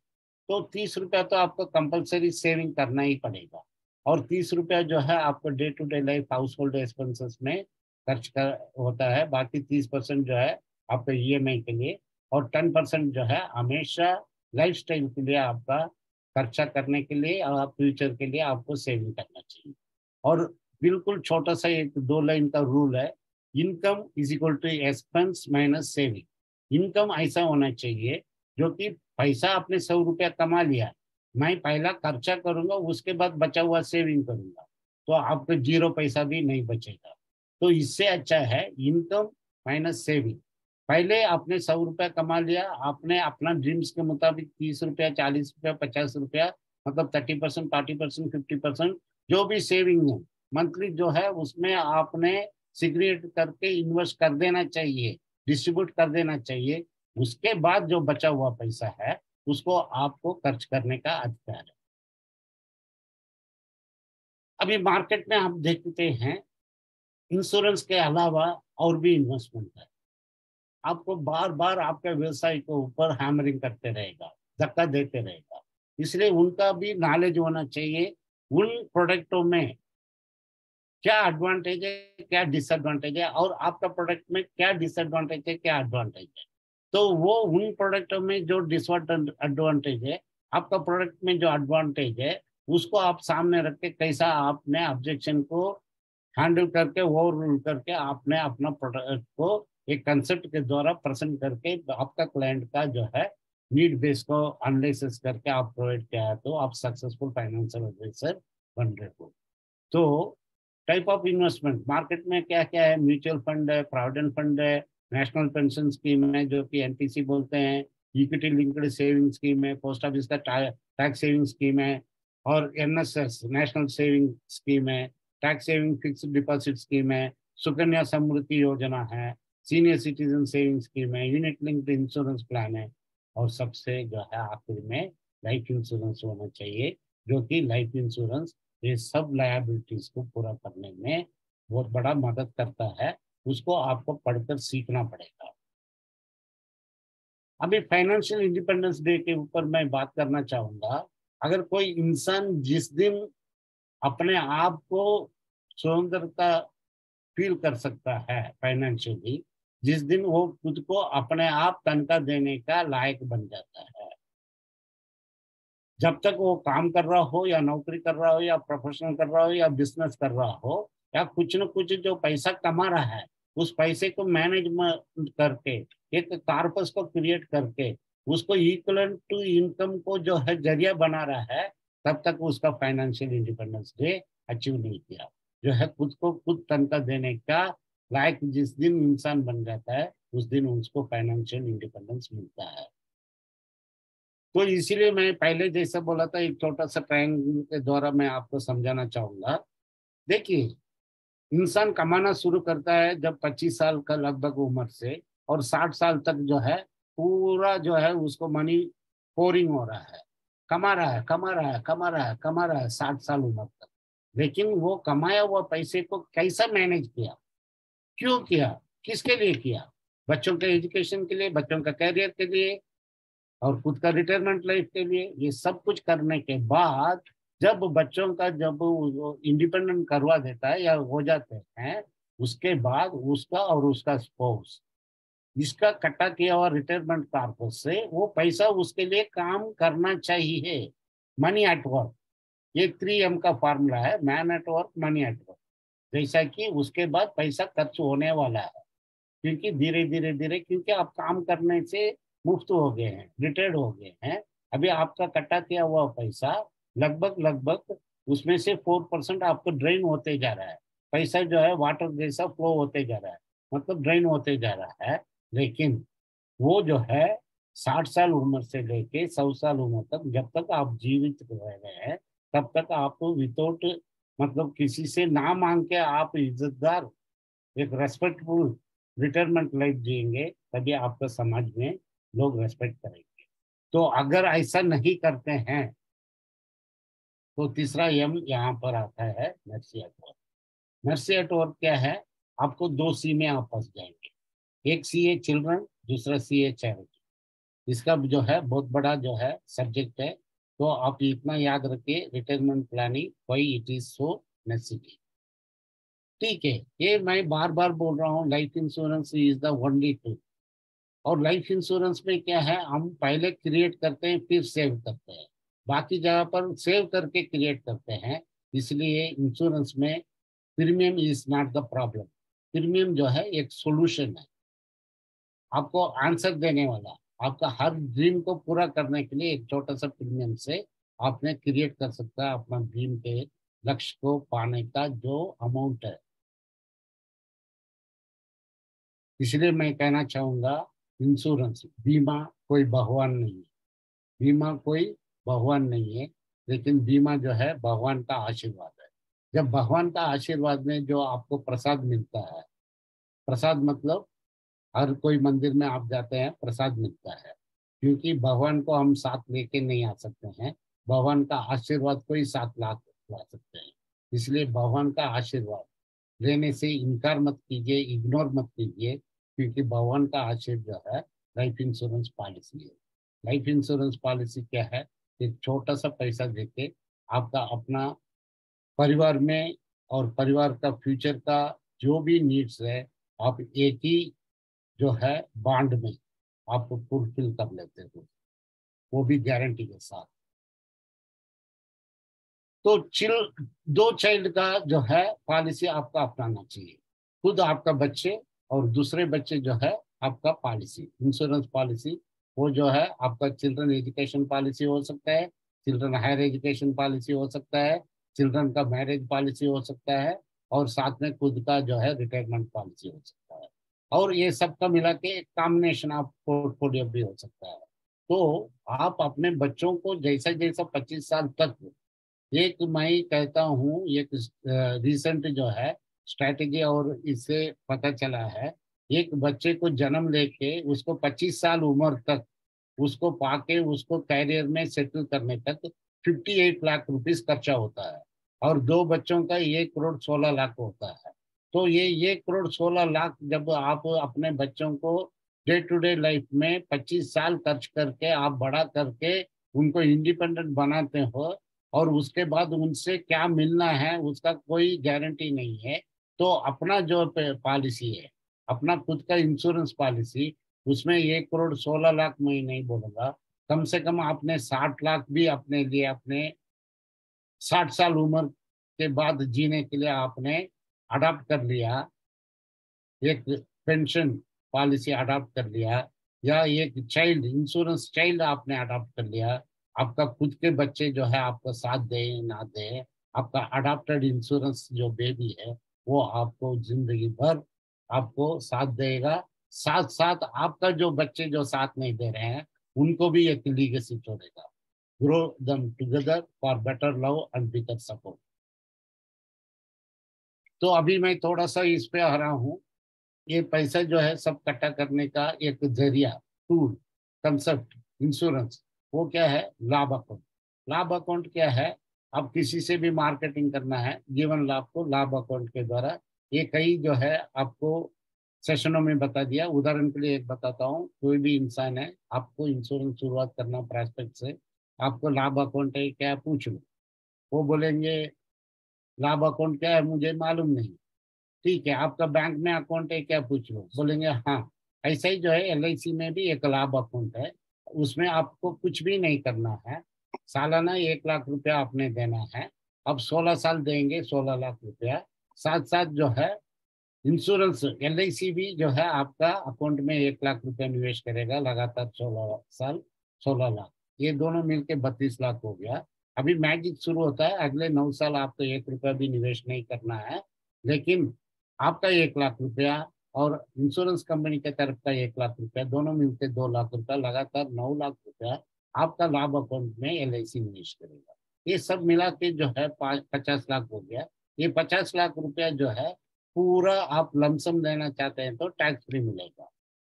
तो 30 रुपया तो आपको कंपलसरी सेविंग करना ही पड़ेगा। और 30 रुपया जो है आपको day to day life household expenses में खर्च कर होता है। बाकी 30% जो है आपके ईएमआई के लिए, और 10% जो है हमेशा लाइफ स्टाइल के लिए आपका खर्चा करने के लिए, और फ्यूचर के लिए आपको सेविंग करना चाहिए। और बिल्कुल छोटा सा एक 2 लाइन का रूल है, income is equal to expense minus saving. Income ऐसा होना चाहिए जो कि पैसा आपने 100 रुपया कमा लिया, मैं पहला खर्चा करूंगा, उसके बाद बचा हुआ सेविंग करूंगा, तो आपको 0 पैसा भी नहीं बचेगा। तो इससे अच्छा है इनकम माइनस सेविंग। पहले आपने 100 रुपया कमा लिया, आपने अपना ड्रीम्स के मुताबिक 30 रुपया, 40 रुपया, 50 रुपया, मतलब 30%, 40%, 50% जो भी सेविंग है मंथली जो है, उसमें आपने सिगरेट करके इन्वेस्ट कर देना चाहिए, डिस्ट्रीब्यूट कर देना चाहिए। उसके बाद जो बचा हुआ पैसा है उसको आपको खर्च करने का अधिकार है। अभी मार्केट में हम देखते हैं इंश्योरेंस के अलावा और भी इन्वेस्टमेंट है, आपको बार बार आपके व्यवसाय के ऊपर हैमरिंग करते रहेगा, धक्का देते रहेगा। इसलिए उनका भी नॉलेज होना चाहिए, उन प्रोडक्टों में क्या एडवांटेज है, क्या डिसएडवांटेज है, और आपका प्रोडक्ट में क्या डिसएडवांटेज है, क्या एडवांटेज है। तो वो उन प्रोडक्टों में जो डिसएडवांटेज है, आपका प्रोडक्ट में जो एडवांटेज है, उसको आप सामने रख के कैसा आपने ऑब्जेक्शन को हैंडल करके, ओवर रूल करके आपने अपना प्रोडक्ट को एक कंसेप्ट के द्वारा प्रेजेंट करके आपका क्लाइंट का जो है नीड बेस को एनालिसिस करके आप प्रोवाइड किया है, तो आप सक्सेसफुल फाइनेंशियल एडवाइजर बन रहे हो। तो टाइप ऑफ इन्वेस्टमेंट मार्केट में क्या क्या है, म्यूचुअल फंड है, प्रोविडेंट फंड है, नेशनल पेंशन स्कीम है जो कि एनपीसी बोलते हैं, इक्विटी लिंक्ड सेविंग स्कीम है, पोस्ट ऑफिस का टैक्स सेविंग स्कीम है, और एनएसएस नेशनल सेविंग स्कीम है, tax saving fixed deposit scheme है, सुकन्या समृद्धि योजना है, सीनियर सिटीजन सेविंग स्कीम है, यूनिट लिंक्ड इंश्योरेंस प्लान है, और सबसे जो है आखिर में लाइफ इंश्योरेंस होना चाहिए। जो कि लाइफ इंश्योरेंस ये सब लायबिलिटीज को पूरा करने में बहुत बड़ा मदद करता है। उसको आपको पढ़कर सीखना पड़ेगा। अभी फाइनेंशियल इंडिपेंडेंस डे के ऊपर मैं बात करना चाहूंगा। अगर कोई इंसान जिस दिन अपने आप को स्वतंत्रता फील कर सकता है फाइनेंशियली, जिस दिन वो खुद को अपने आप तनख्वाह देने का लायक बन जाता है। जब तक वो काम कर रहा हो या नौकरी कर रहा हो या प्रोफेशनल कर रहा हो या बिजनेस कर रहा हो या कुछ न कुछ जो पैसा कमा रहा है, उस पैसे को मैनेजमेंट करके एक कार्पस को क्रिएट करके उसको इक्वलेंट टू इनकम को जो है जरिया बना रहा है, तब तक उसका फाइनेंशियल इंडिपेंडेंस डे अचीव नहीं किया। जो है खुद को खुद तनख्वाह देने का लायक जिस दिन इंसान बन जाता है, उस दिन उसको फाइनेंशियल इंडिपेंडेंस मिलता है। तो इसीलिए मैं पहले जैसा बोला था, एक छोटा सा ट्रायंगल के द्वारा मैं आपको समझाना चाहूंगा। देखिए, इंसान कमाना शुरू करता है जब 25 साल का लगभग उम्र से, और 60 साल तक जो है पूरा जो है उसको मनी पोरिंग हो रहा है, कमा रहा है कमा रहा है कमा रहा है कमा रहा है 60 साल उम्र तक। लेकिन वो कमाया हुआ पैसे को कैसा मैनेज किया, क्यों किया, किसके लिए किया? बच्चों के एजुकेशन के लिए, बच्चों का कैरियर के लिए, और खुद का रिटायरमेंट लाइफ के लिए। ये सब कुछ करने के बाद जब बच्चों का जब इंडिपेंडेंट करवा देता है या हो जाते हैं, उसके बाद उसका और उसका स्पाउस इसका कट्टा किया हुआ रिटायरमेंट कार्पस से वो पैसा उसके लिए काम करना चाहिए। मनी एट वर्क, ये 3M का फॉर्मूला है, man at work, money at work. जैसा कि उसके बाद पैसा खर्च होने वाला है, क्योंकि धीरे धीरे धीरे, क्योंकि आप काम करने से मुक्त हो गए हैं, रिटायर्ड हो गए हैं। अभी आपका कट्टा किया हुआ पैसा लगभग लगभग उसमें से 4% आपको ड्रेन होते जा रहा है। पैसा जो है वाटर जैसा फ्लो होते जा रहा है, मतलब ड्रेन होते जा रहा है। लेकिन वो जो है 60 साल उम्र से लेके 100 साल उम्र तक जब तक आप जीवित रह रहे हैं, तब तक आप विदाउट मतलब किसी से ना मांग के आप इज्जतदार एक रेस्पेक्टफुल रिटायरमेंट लाइफ जिएंगे, तभी आपका समाज में लोग रेस्पेक्ट करेंगे। तो अगर ऐसा नहीं करते हैं, तो तीसरा यम यहाँ पर आता है, mercy at work. Mercy at work क्या है? आपको दो सी में आप फंस जाएंगे। एक सी है चिल्ड्रन, दूसरा सी है चैरिटी। इसका जो है बहुत बड़ा जो है सब्जेक्ट है। तो आप इतना याद रखिए, retirement planning why it is so necessary. ठीक है, ये मैं बार बार बोल रहा हूँ, life insurance is the only tool. और लाइफ इंश्योरेंस में क्या है, हम पहले क्रिएट करते हैं फिर सेव करते हैं। बाकी जगह पर सेव करके क्रिएट करते हैं। इसलिए इंश्योरेंस में premium is not the problem. Premium जो है एक सोल्यूशन है, आपको आंसर देने वाला। आपका हर ड्रीम को पूरा करने के लिए एक छोटा सा प्रीमियम से आपने क्रिएट कर सकता है अपना ड्रीम के लक्ष्य को पाने का जो अमाउंट है। इसलिए मैं कहना चाहूंगा, इंश्योरेंस बीमा कोई भगवान नहीं है। बीमा कोई भगवान नहीं है, लेकिन बीमा जो है भगवान का आशीर्वाद है। जब भगवान का आशीर्वाद में जो आपको प्रसाद मिलता है, प्रसाद मतलब हर कोई मंदिर में आप जाते हैं प्रसाद मिलता है, क्योंकि भगवान को हम साथ लेके नहीं आ सकते हैं। भगवान का आशीर्वाद को ही साथ ला सकते हैं। इसलिए भगवान का आशीर्वाद लेने से इनकार मत कीजिए, इग्नोर मत कीजिए, क्योंकि भगवान का आशीर्वाद जो है लाइफ इंश्योरेंस पॉलिसी है। लाइफ इंश्योरेंस पॉलिसी क्या है? एक छोटा सा पैसा देके आपका अपना परिवार में और परिवार का फ्यूचर का जो भी नीड्स है, आप एक ही जो है बॉन्ड में आप फुलफिल कर लेते हो, वो भी गारंटी के साथ। तो दो चाइल्ड का जो है पॉलिसी आपका अपनाना चाहिए। खुद आपका बच्चे और दूसरे बच्चे जो है आपका पॉलिसी, इंश्योरेंस पॉलिसी। वो जो है आपका चिल्ड्रन एजुकेशन पॉलिसी हो सकता है, चिल्ड्रन हायर एजुकेशन पॉलिसी हो सकता है, चिल्ड्रन का मैरिज पॉलिसी हो सकता है, और साथ में खुद का जो है रिटायरमेंट पॉलिसी हो सकता है। और ये सबका मिला के एक कॉम्बिनेशन ऑफ पोर्टफोलियो भी हो सकता है। तो आप अपने बच्चों को जैसा जैसा 25 साल तक, एक मैं कहता हूँ, एक रिसेंट जो है स्ट्रैटेजी और इससे पता चला है, एक बच्चे को जन्म लेके उसको 25 साल उम्र तक उसको पाके उसको कैरियर में सेटल करने तक 58 लाख रुपीस खर्चा होता है, और 2 बच्चों का 1 करोड़ 16 लाख होता है। तो ये 1 करोड़ 16 लाख जब आप अपने बच्चों को डे टू डे लाइफ में 25 साल खर्च करके आप बड़ा करके उनको इंडिपेंडेंट बनाते हो, और उसके बाद उनसे क्या मिलना है उसका कोई गारंटी नहीं है। तो अपना जो पॉलिसी है, अपना खुद का इंश्योरेंस पॉलिसी, उसमें 1 करोड़ 16 लाख मैं नहीं बोलूंगा, कम से कम आपने 60 लाख भी अपने लिए, अपने 60 साल उम्र के बाद जीने के लिए आपने अडॉप्ट कर लिया, एक पेंशन पॉलिसी अडॉप्ट कर लिया, या एक चाइल्ड इंश्योरेंस चाइल्ड आपने अडॉप्ट कर लिया। आपका खुद के बच्चे जो है आपको साथ दे ना दे, आपका अडॉप्टेड इंश्योरेंस जो बेबी है वो आपको जिंदगी भर आपको साथ देगा। साथ साथ आपका जो बच्चे जो साथ नहीं दे रहे हैं उनको भी एक लीगेसी छोड़ेगा। ग्रो दम together for better love and bigger support. तो अभी मैं थोड़ा सा इस पे आ रहा हूँ। ये पैसा जो है सब इकट्ठा करने का एक जरिया, टूल, कंसेप्ट, इंश्योरेंस, वो क्या है? लाभ अकाउंट। लाभ अकाउंट क्या है? अब किसी से भी मार्केटिंग करना है जीवन लाभ को लाभ अकाउंट के द्वारा, ये कई जो है आपको सेशनों में बता दिया। उदाहरण के लिए एक बताता हूँ, कोई भी इंसान है, आपको इंश्योरेंस शुरुआत करना प्रॉस्पेक्ट से, आपको लाभ अकाउंट है क्या पूछ लो, वो बोलेंगे लाभ अकाउंट क्या है मुझे मालूम नहीं। ठीक है, आपका बैंक में अकाउंट है क्या पूछ लो, बोलेंगे हाँ। ऐसा ही जो है एलआईसी में भी एक लाभ अकाउंट है, उसमें आपको कुछ भी नहीं करना है, सालाना 1 लाख रुपया आपने देना है। अब 16 साल देंगे, 16 लाख रुपया। साथ साथ जो है इंश्योरेंस एलआईसी भी जो है आपका अकाउंट में 1 लाख रुपया निवेश करेगा लगातार 16 साल, 16 लाख, ये दोनों मिलके 32 लाख हो गया। अभी मैजिक शुरू होता है, अगले 9 साल आपको 1 रुपया भी निवेश नहीं करना है, लेकिन आपका 1 लाख रुपया और इंश्योरेंस कंपनी के तरफ का 1 लाख रुपया दोनों मिलकर 2 लाख रुपया, लगातार 9 लाख रुपया आपका लाभ अकाउंट में एलआईसी निवेश करेगा। ये सब मिला के जो है 50 लाख हो गया। ये 50 लाख रुपया जो है पूरा आप लमसम लेना चाहते हैं तो टैक्स फ्री मिलेगा,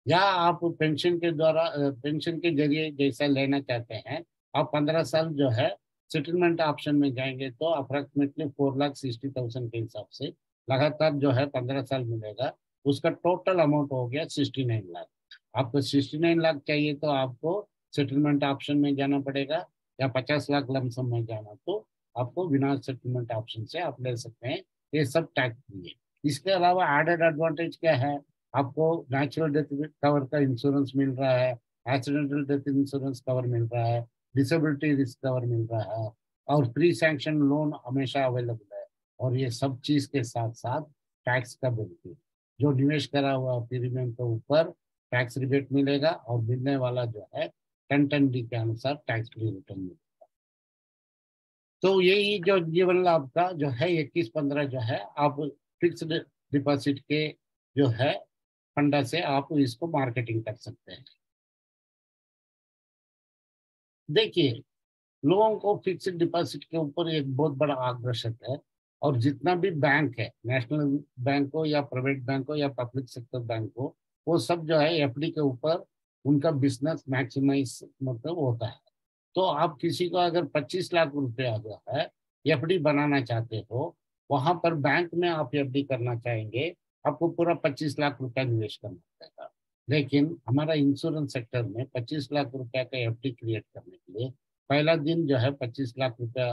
या आप पेंशन के द्वारा पेंशन के जरिए जैसा लेना चाहते हैं, आप 15 साल जो है सेटलमेंट ऑप्शन में जाएंगे तो अप्रोक्सीमेटली 4,60,000 के हिसाब से लगातार जो है 15 साल मिलेगा। उसका टोटल अमाउंट हो गया 69 लाख। आपको 69 लाख चाहिए तो आपको सेटलमेंट ऑप्शन में जाना पड़ेगा, या 50 लाख लमसम में जाना तो आपको बिना सेटलमेंट ऑप्शन से आप ले सकते हैं। ये सब टैक्स फ्री है। इसके अलावा एडेड एडवांटेज क्या है? आपको नेचुरल डेथ कवर का इंश्योरेंस मिल रहा है, एक्सीडेंटल डेथ इंश्योरेंस कवर मिल रहा है, डिसेबिलिटी रिस्क कवर मिल रहा है, और प्री सैंक्शन लोन हमेशा अवेलेबल है। और ये सब चीज के साथ साथ टैक्स का बेनिफिट, जो निवेश करा हुआ प्रीमियम के ऊपर टैक्स रिबेट मिलेगा, और मिलने वाला जो है 1010D के अनुसार टैक्स फ्री रिटर्न मिलेगा। तो यही जो जीवन लाभ का जो है 21-15 जो है, आप फिक्स्ड डिपॉजिट के जो है फंडा से आप इसको मार्केटिंग कर सकते हैं। देखिए, लोगों को फिक्स्ड डिपॉजिट के ऊपर एक बहुत बड़ा आकर्षण है, और जितना भी बैंक है, नेशनल बैंक हो या प्राइवेट बैंक हो या पब्लिक सेक्टर बैंक हो, वो सब जो है एफडी के ऊपर उनका बिजनेस मैक्सिमाइज मतलब होता है। तो आप किसी को अगर 25 लाख रुपया जो है एफडी बनाना चाहते हो, वहां पर बैंक में आप एफडी करना चाहेंगे, आपको पूरा 25 लाख रुपया निवेश करना पड़ेगा। लेकिन हमारा इंश्योरेंस सेक्टर में 25 लाख रुपया का एफडी क्रिएट करने के लिए पहला दिन जो है 25 लाख रुपया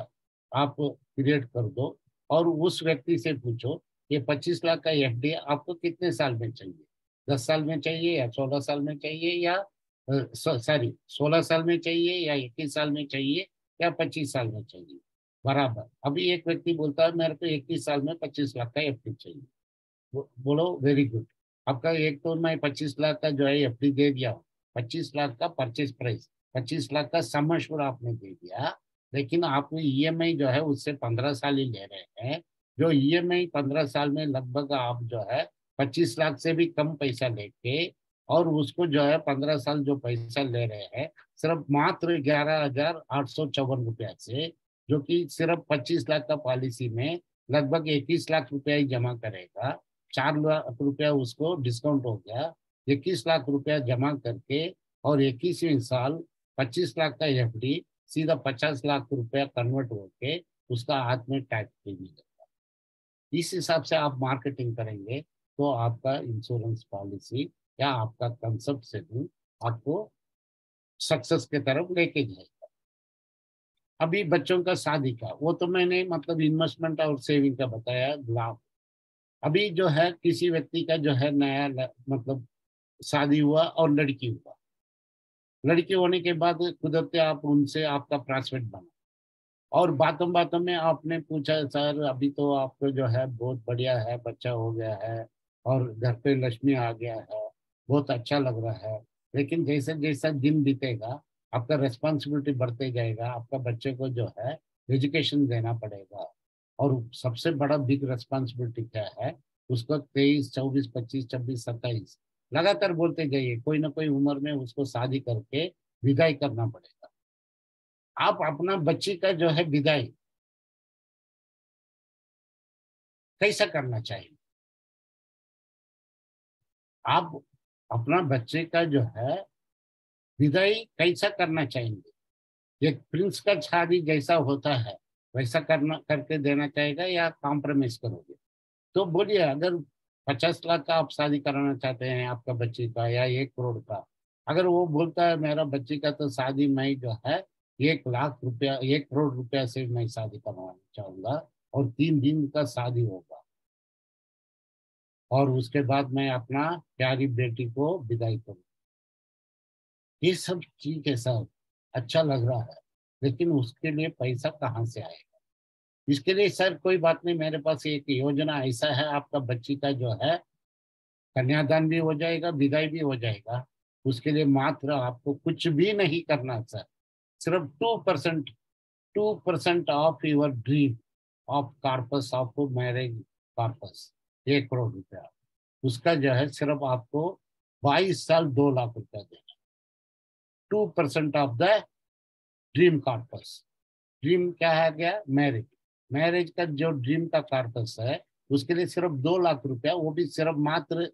आप क्रिएट कर दो, और उस व्यक्ति से पूछो ये 25 लाख का एफडी आपको कितने साल में चाहिए, 10 साल में चाहिए या 16 साल में चाहिए, या सॉरी 16 साल में चाहिए या 21 साल में चाहिए या 25 साल में चाहिए। बराबर अभी एक व्यक्ति बोलता है मेरे को 21 साल में 25 लाख का एफडी चाहिए। बोलो वेरी गुड, आपका एक तो मैं 25 लाख का जो है एफडी दे दिया हूँ, 25 लाख का परचेज प्राइस, 25 लाख का सम एश्योर्ड आपने दे दिया। लेकिन आप ईएमआई जो है उससे 15 साल ही ले रहे हैं, जो ईएमआई 15 साल में लगभग आप जो है 25 लाख से भी कम पैसा लेके, और उसको जो है 15 साल जो पैसा ले रहे हैं सिर्फ मात्र 11,854 रुपया से, जो कि सिर्फ 25 लाख का पॉलिसी में लगभग 21 लाख रुपया ही जमा करेगा। 4 लाख रुपया उसको डिस्काउंट हो गया, 21 लाख रुपया जमा करके, और 21वें साल 25 लाख का एफडी सीधा 50 लाख रुपया कन्वर्ट होके उसका हाथ में टैक्स फ्री मिलेगा। इस हिसाब से आप मार्केटिंग करेंगे तो आपका इंश्योरेंस पॉलिसी या आपका कंसेप्ट सेविंग आपको सक्सेस की तरफ लेके जाएगा। अभी बच्चों का शादी का वो तो मैंने मतलब इन्वेस्टमेंट और सेविंग का बताया लाभ। अभी जो है किसी व्यक्ति का जो है नया मतलब शादी हुआ और लड़की हुआ, लड़की होने के बाद कुदरते आप उनसे आपका प्रॉस्पेक्ट बना और बातों बातों में आपने पूछा सर अभी तो आपको जो है बहुत बढ़िया है, बच्चा हो गया है और घर पे लक्ष्मी आ गया है, बहुत अच्छा लग रहा है। लेकिन जैसे जैसा दिन बीतेगा आपका रिस्पॉन्सिबिलिटी बढ़ते जाएगा, आपका बच्चे को जो है एजुकेशन देना पड़ेगा। और सबसे बड़ा बिग रिस्पॉन्सिबिलिटी क्या है, उसको 23 24 25 26 27 लगातार बोलते जाइए, कोई ना कोई उम्र में उसको शादी करके विदाई करना पड़ेगा। आप अपना बच्ची का जो है विदाई कैसा करना चाहिए, आप अपना बच्चे का जो है विदाई कैसा करना चाहेंगे। एक प्रिंस का शादी जैसा होता है वैसा करना करके देना चाहेगा या कॉम्प्रोमाइज करोगे। तो बोलिए, अगर 50 लाख का आप शादी कराना चाहते हैं आपका बच्चे का या 1 करोड़ का, अगर वो बोलता है मेरा बच्चे का तो शादी मैं जो है 1 लाख रुपया 1 करोड़ रुपया से मैं शादी करवाना चाहूंगा और 3 दिन का शादी होगा और उसके बाद मैं अपना प्यारी बेटी को विदाई करूँ। ये सब ठीक है सर, अच्छा लग रहा है, लेकिन उसके लिए पैसा कहाँ से आएगा। इसके लिए सर कोई बात नहीं, मेरे पास एक योजना ऐसा है, आपका बच्ची का जो है कन्यादान भी हो जाएगा, विदाई भी हो जाएगा। उसके लिए मात्र आपको कुछ भी नहीं करना सर, सिर्फ 2% of your dream of corpus of marriage corpus 1 crore रुपया, उसका जो है सिर्फ आपको 22 साल 2 लाख रुपया देना। 2% of the dream corpus. Dream क्या है गया, मैरिज। मैरिज का जो ड्रीम का कार्पस है उसके लिए सिर्फ 2 लाख रुपया, वो भी सिर्फ मात्र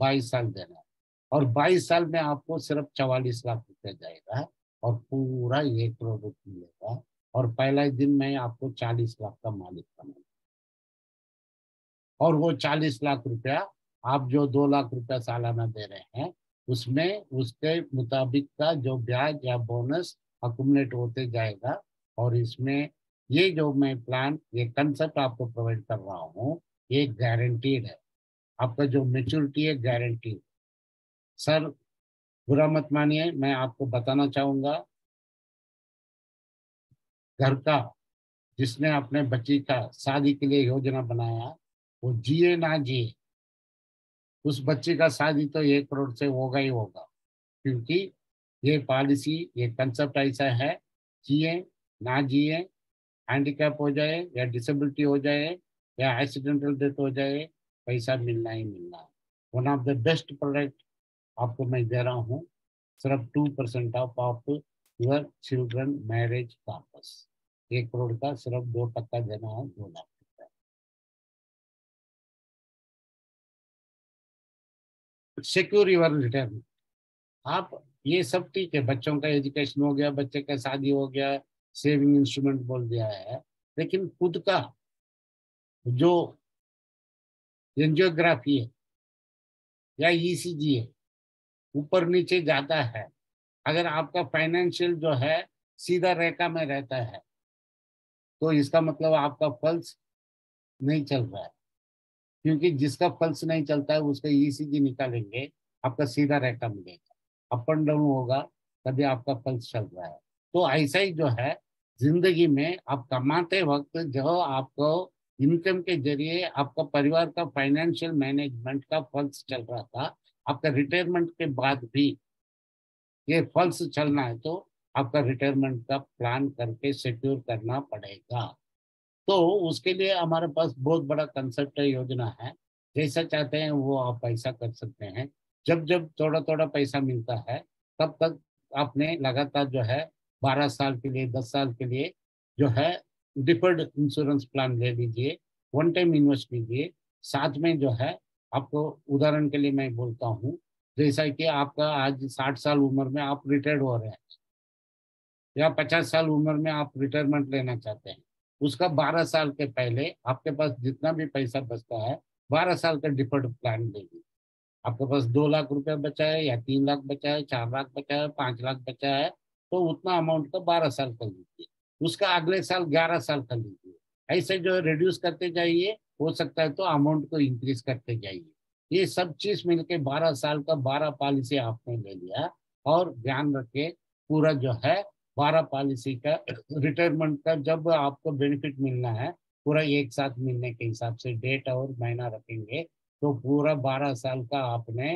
22 साल देना है। और 22 साल में आपको सिर्फ 44 लाख रुपया जाएगा और पूरा 1 करोड़ रुपया मिलेगा। और पहला ही दिन में आपको 40 लाख का मालिक बनाऊंगा और वो 40 लाख रुपया आप जो 2 लाख रुपया सालाना दे रहे हैं उसमें उसके मुताबिक का जो ब्याज या बोनस अकुमुलेट होते जाएगा। और इसमें ये जो मैं प्लान ये कंसेप्ट आपको प्रोवाइड कर रहा हूँ ये गारंटीड है, आपका जो मेच्योरिटी है गारंटीड। सर बुरा मत मानिए, मैं आपको बताना चाहूंगा, घर का जिसने अपने बच्ची का शादी के लिए योजना बनाया वो जिए ना जिए, उस बच्चे का शादी तो 1 करोड़ से होगा ही होगा। क्योंकि ये पॉलिसी ये कंसेप्ट ऐसा है, जिए ना जिए, हैंडीकैप हो जाए या डिसेबिलिटी हो जाए या एक्सीडेंटल डेथ हो जाए, पैसा मिलना ही मिलना है। One of the best product आपको मैं दे रहा हूँ, सिर्फ 2% of your children marriage corpus. 1 crore का सिर्फ 2% देना है, 2 लाख रुपया। Secure your return. आप ये सब ठीक है, बच्चों का एजुकेशन हो गया, बच्चे का शादी हो गया, सेविंग इंस्ट्रूमेंट बोल दिया है, लेकिन खुद का जो एंजियोग्राफी है या ईसीजी है ऊपर नीचे जाता है, अगर आपका फाइनेंशियल जो है सीधा रेखा में रहता है तो इसका मतलब आपका पल्स नहीं चल रहा है। क्योंकि जिसका पल्स नहीं चलता है उसका ईसीजी निकालेंगे, आपका सीधा रेखा मिलेगा। अप एंड डाउन होगा तभी आपका पल्स चल रहा है। तो ऐसा ही जो है जिंदगी में आप कमाते वक्त जो आपको इनकम के जरिए आपका परिवार का फाइनेंशियल मैनेजमेंट का पल्स चल रहा था, आपका रिटायरमेंट के बाद भी ये पल्स चलना है तो आपका रिटायरमेंट का प्लान करके सिक्योर करना पड़ेगा। तो उसके लिए हमारे पास बहुत बड़ा कंसेप्ट है, योजना है। जैसा चाहते हैं वो आप पैसा कर सकते हैं। जब जब थोड़ा थोड़ा पैसा मिलता है तब तक आपने लगातार जो है 12 साल के लिए 10 साल के लिए जो है डिफर्ड इंश्योरेंस प्लान ले लीजिए, वन टाइम इन्वेस्ट कीजिए। साथ में जो है आपको उदाहरण के लिए मैं बोलता हूँ, जैसा कि आपका आज 60 साल उम्र में आप रिटायर्ड हो रहे हैं या 50 साल उम्र में आप रिटायरमेंट लेना चाहते हैं, उसका 12 साल के पहले आपके पास जितना भी पैसा बचता है 12 साल का डिफर्ड प्लान लेंगे। आपके पास 2 लाख रुपए बचा है या 3 लाख बचा है, 4 लाख बचा है, 5 लाख बचा है, तो उतना अमाउंट का 12 साल का लीजिए, उसका अगले साल 11 साल का लीजिए। ऐसे जो रिड्यूस करते जाइए, हो सकता है तो अमाउंट को इंक्रीज करते जाइए। ये सब चीज मिलके 12 साल का 12 पॉलिसी आपने ले लिया। और ध्यान रखे, पूरा जो है 12 पॉलिसी का रिटायरमेंट का जब आपको बेनिफिट मिलना है, पूरा एक साथ मिलने के हिसाब से डेट और महीना रखेंगे, तो पूरा 12 साल का आपने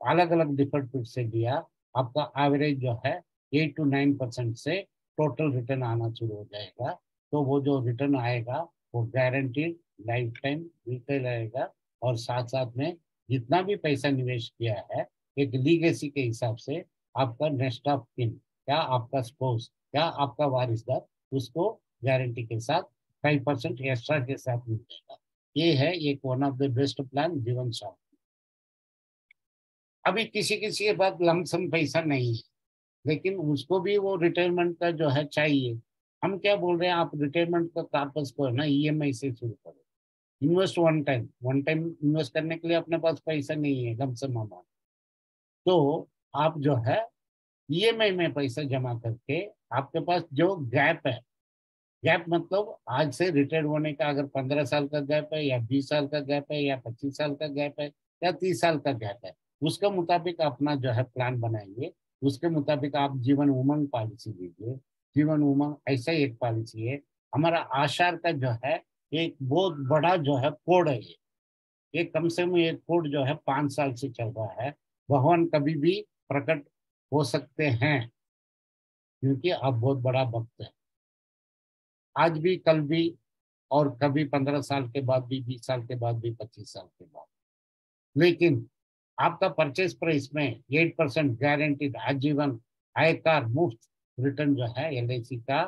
अलग अलग डिफर्ड से दिया, आपका एवरेज जो है 8 to 9% से टोटल रिटर्न आना शुरू हो जाएगा। तो वो जो रिटर्न आएगा वो गारंटीड लाइफ टाइम मिलते रहेगा। और साथ साथ में जितना भी पैसा निवेश किया है, एक लीगेसी के हिसाब से आपका नेक्स्ट ऑफ किन, क्या आपका स्पोर्स, क्या आपका वारिसदार, उसको गारंटी के साथ 5% एक्स्ट्रा के साथ मिल जाएगा। ये है एक one of the best plan जीवन साथी। अभी किसी किसी के पास लमसम पैसा नहीं है, लेकिन उसको भी वो रिटायरमेंट का जो है चाहिए। हम क्या बोल रहे हैं, आप रिटायरमेंट का कार्पस को है ना ईएमआई से शुरू करो। इन्वेस्ट वन टाइम इन्वेस्ट करने के लिए अपने पास पैसा नहीं है लमसम अमाउंट, तो आप जो है ईएमआई में पैसा जमा करके, आपके पास जो गैप है, गैप मतलब आज से रिटायर होने का अगर 15 साल का गैप है या 20 साल का गैप है या 25 साल का गैप है या 30 साल का गैप है, उसके मुताबिक अपना जो है प्लान बनाइए। उसके मुताबिक आप जीवन उमंग पॉलिसी लीजिए। जीवन उमंग ऐसा एक पॉलिसी है, हमारा आशार का जो है एक बहुत बड़ा जो है कोड है। ये कम से कम एक कोड जो है 5 साल से चल रहा है। भगवान कभी भी प्रकट हो सकते हैं, क्योंकि आप बहुत बड़ा भक्त है, आज भी कल भी, और कभी 15 साल के बाद भी, 20 साल के बाद भी, 25 साल के बाद। लेकिन आपका परचेज प्राइस में 8% गारंटीड आजीवन आयकर मुफ्त रिटर्न जो है एलआईसी का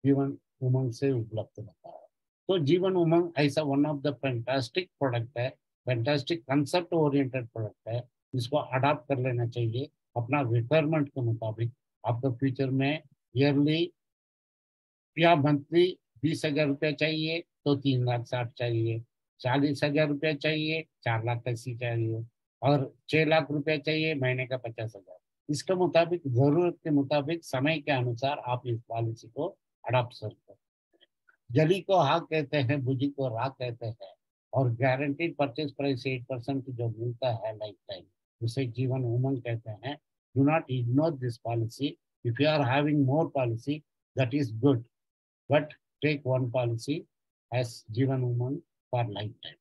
जीवन उमंग से उपलब्ध होता है। तो जीवन उमंग ऐसा one of the fantastic product है, फैंटास्टिक कंसेप्ट ओरिएंटेड प्रोडक्ट है। इसको अडॉप्ट कर लेना चाहिए अपना रिक्वायरमेंट के मुताबिक। आपको फ्यूचर में ईयरली या मंथली 20,000 रुपया चाहिए तो 3,60,000 चाहिए, 40,000 रुपया चाहिए 4,80,000 चाहिए, और 6 लाख रुपया चाहिए महीने का 50,000। इसके मुताबिक जरूरत के मुताबिक समय के अनुसार आप इस पॉलिसी को अडॉप्ट सकते हैं। जली को हाँ कहते हैं, बुझी को राह कहते हैं। और गारंटीड परचेज प्राइस 8% जो मिलता है लाइफ टाइम, उसे जीवन उमंग कहते हैं। Do not ignore this policy. If you are having more policy, that is good, but take one policy as Jeevan Umang for lifetime।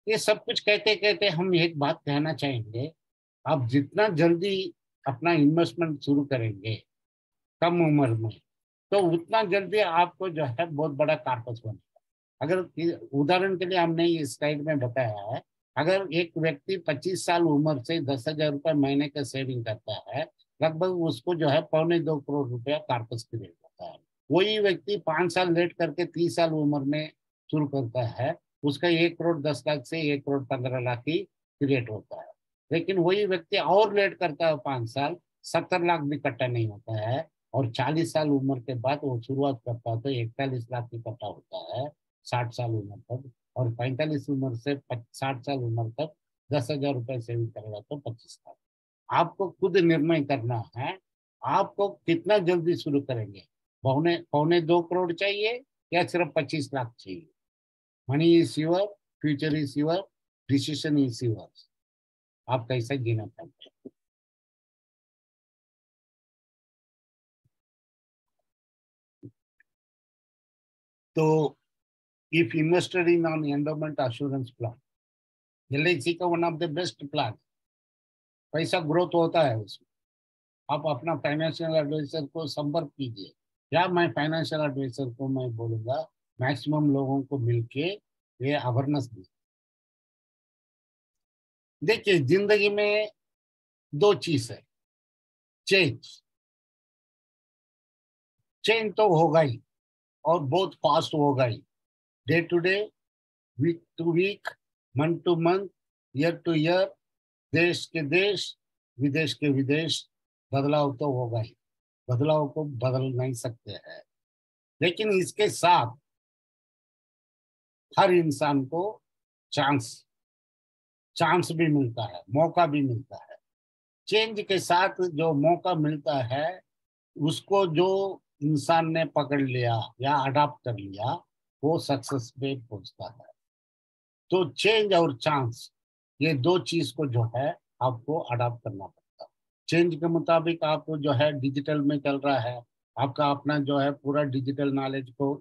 ये सब कुछ कहते कहते हम एक बात कहना चाहेंगे, आप जितना जल्दी अपना इन्वेस्टमेंट शुरू करेंगे कम उम्र में, तो उतना जल्दी आपको जो है बहुत बड़ा कार्पस बनेगा। अगर उदाहरण के लिए हमने इस स्लाइड में बताया है, अगर एक व्यक्ति 25 साल उम्र से 10,000 रुपये महीने का सेविंग करता है, लगभग उसको जो है 2.25 करोड़ रुपया कार्पस क्रिएट होता है। वही व्यक्ति 5 साल लेट करके 30 साल उम्र में शुरू करता है, उसका 1,10,00,000 से 1,15,00,000 ही क्रिएट होता है। लेकिन वही व्यक्ति और लेट करता है 5 साल, 70 लाख भी इकट्ठा नहीं होता है। और 40 साल उम्र के बाद वो शुरुआत करता है तो 41 लाख इकट्ठा होता है 60 साल उम्र तक। और 45 उम्र से 60 साल उम्र तक 10,000 रुपये सेविंग करेगा तो 25 साल। आपको खुद निर्णय करना है, आपको कितना जल्दी शुरू करेंगे। पौने पौने 2 करोड़ चाहिए या सिर्फ 25 लाख चाहिए। Money is your, future is your, decision is your. आप कैसा जीना चाहते हैं। तो if invested in on endowment assurance plan, LIC का one of the best plan, पैसा ग्रोथ होता है उसमें। आप अपना फाइनेंशियल एडवाइजर को संपर्क कीजिए, या मैं फाइनेंशियल एडवाइजर को मैं बोलूंगा मैक्सिमम लोगों को मिलके ये अवेयरनेस दी। देखिए जिंदगी में दो चीज है, चेंज। चेंज तो होगा ही, और बहुत फास्ट होगा ही। Day to day, week to week, month to month, year to year, देश के देश, विदेश के विदेश, बदलाव तो होगा ही। बदलाव को बदल नहीं सकते हैं, लेकिन इसके साथ हर इंसान को चांस चांस भी मिलता है, मौका भी मिलता है। चेंज के साथ जो मौका मिलता है, उसको जो इंसान ने पकड़ लिया या अडॉप्ट कर लिया, वो सक्सेस पे पहुंचता है। तो चेंज और चांस, ये दो चीज को जो है आपको अडॉप्ट करना पड़ता है। चेंज के मुताबिक आप जो है डिजिटल में चल रहा है, आपका अपना जो है पूरा डिजिटल नॉलेज को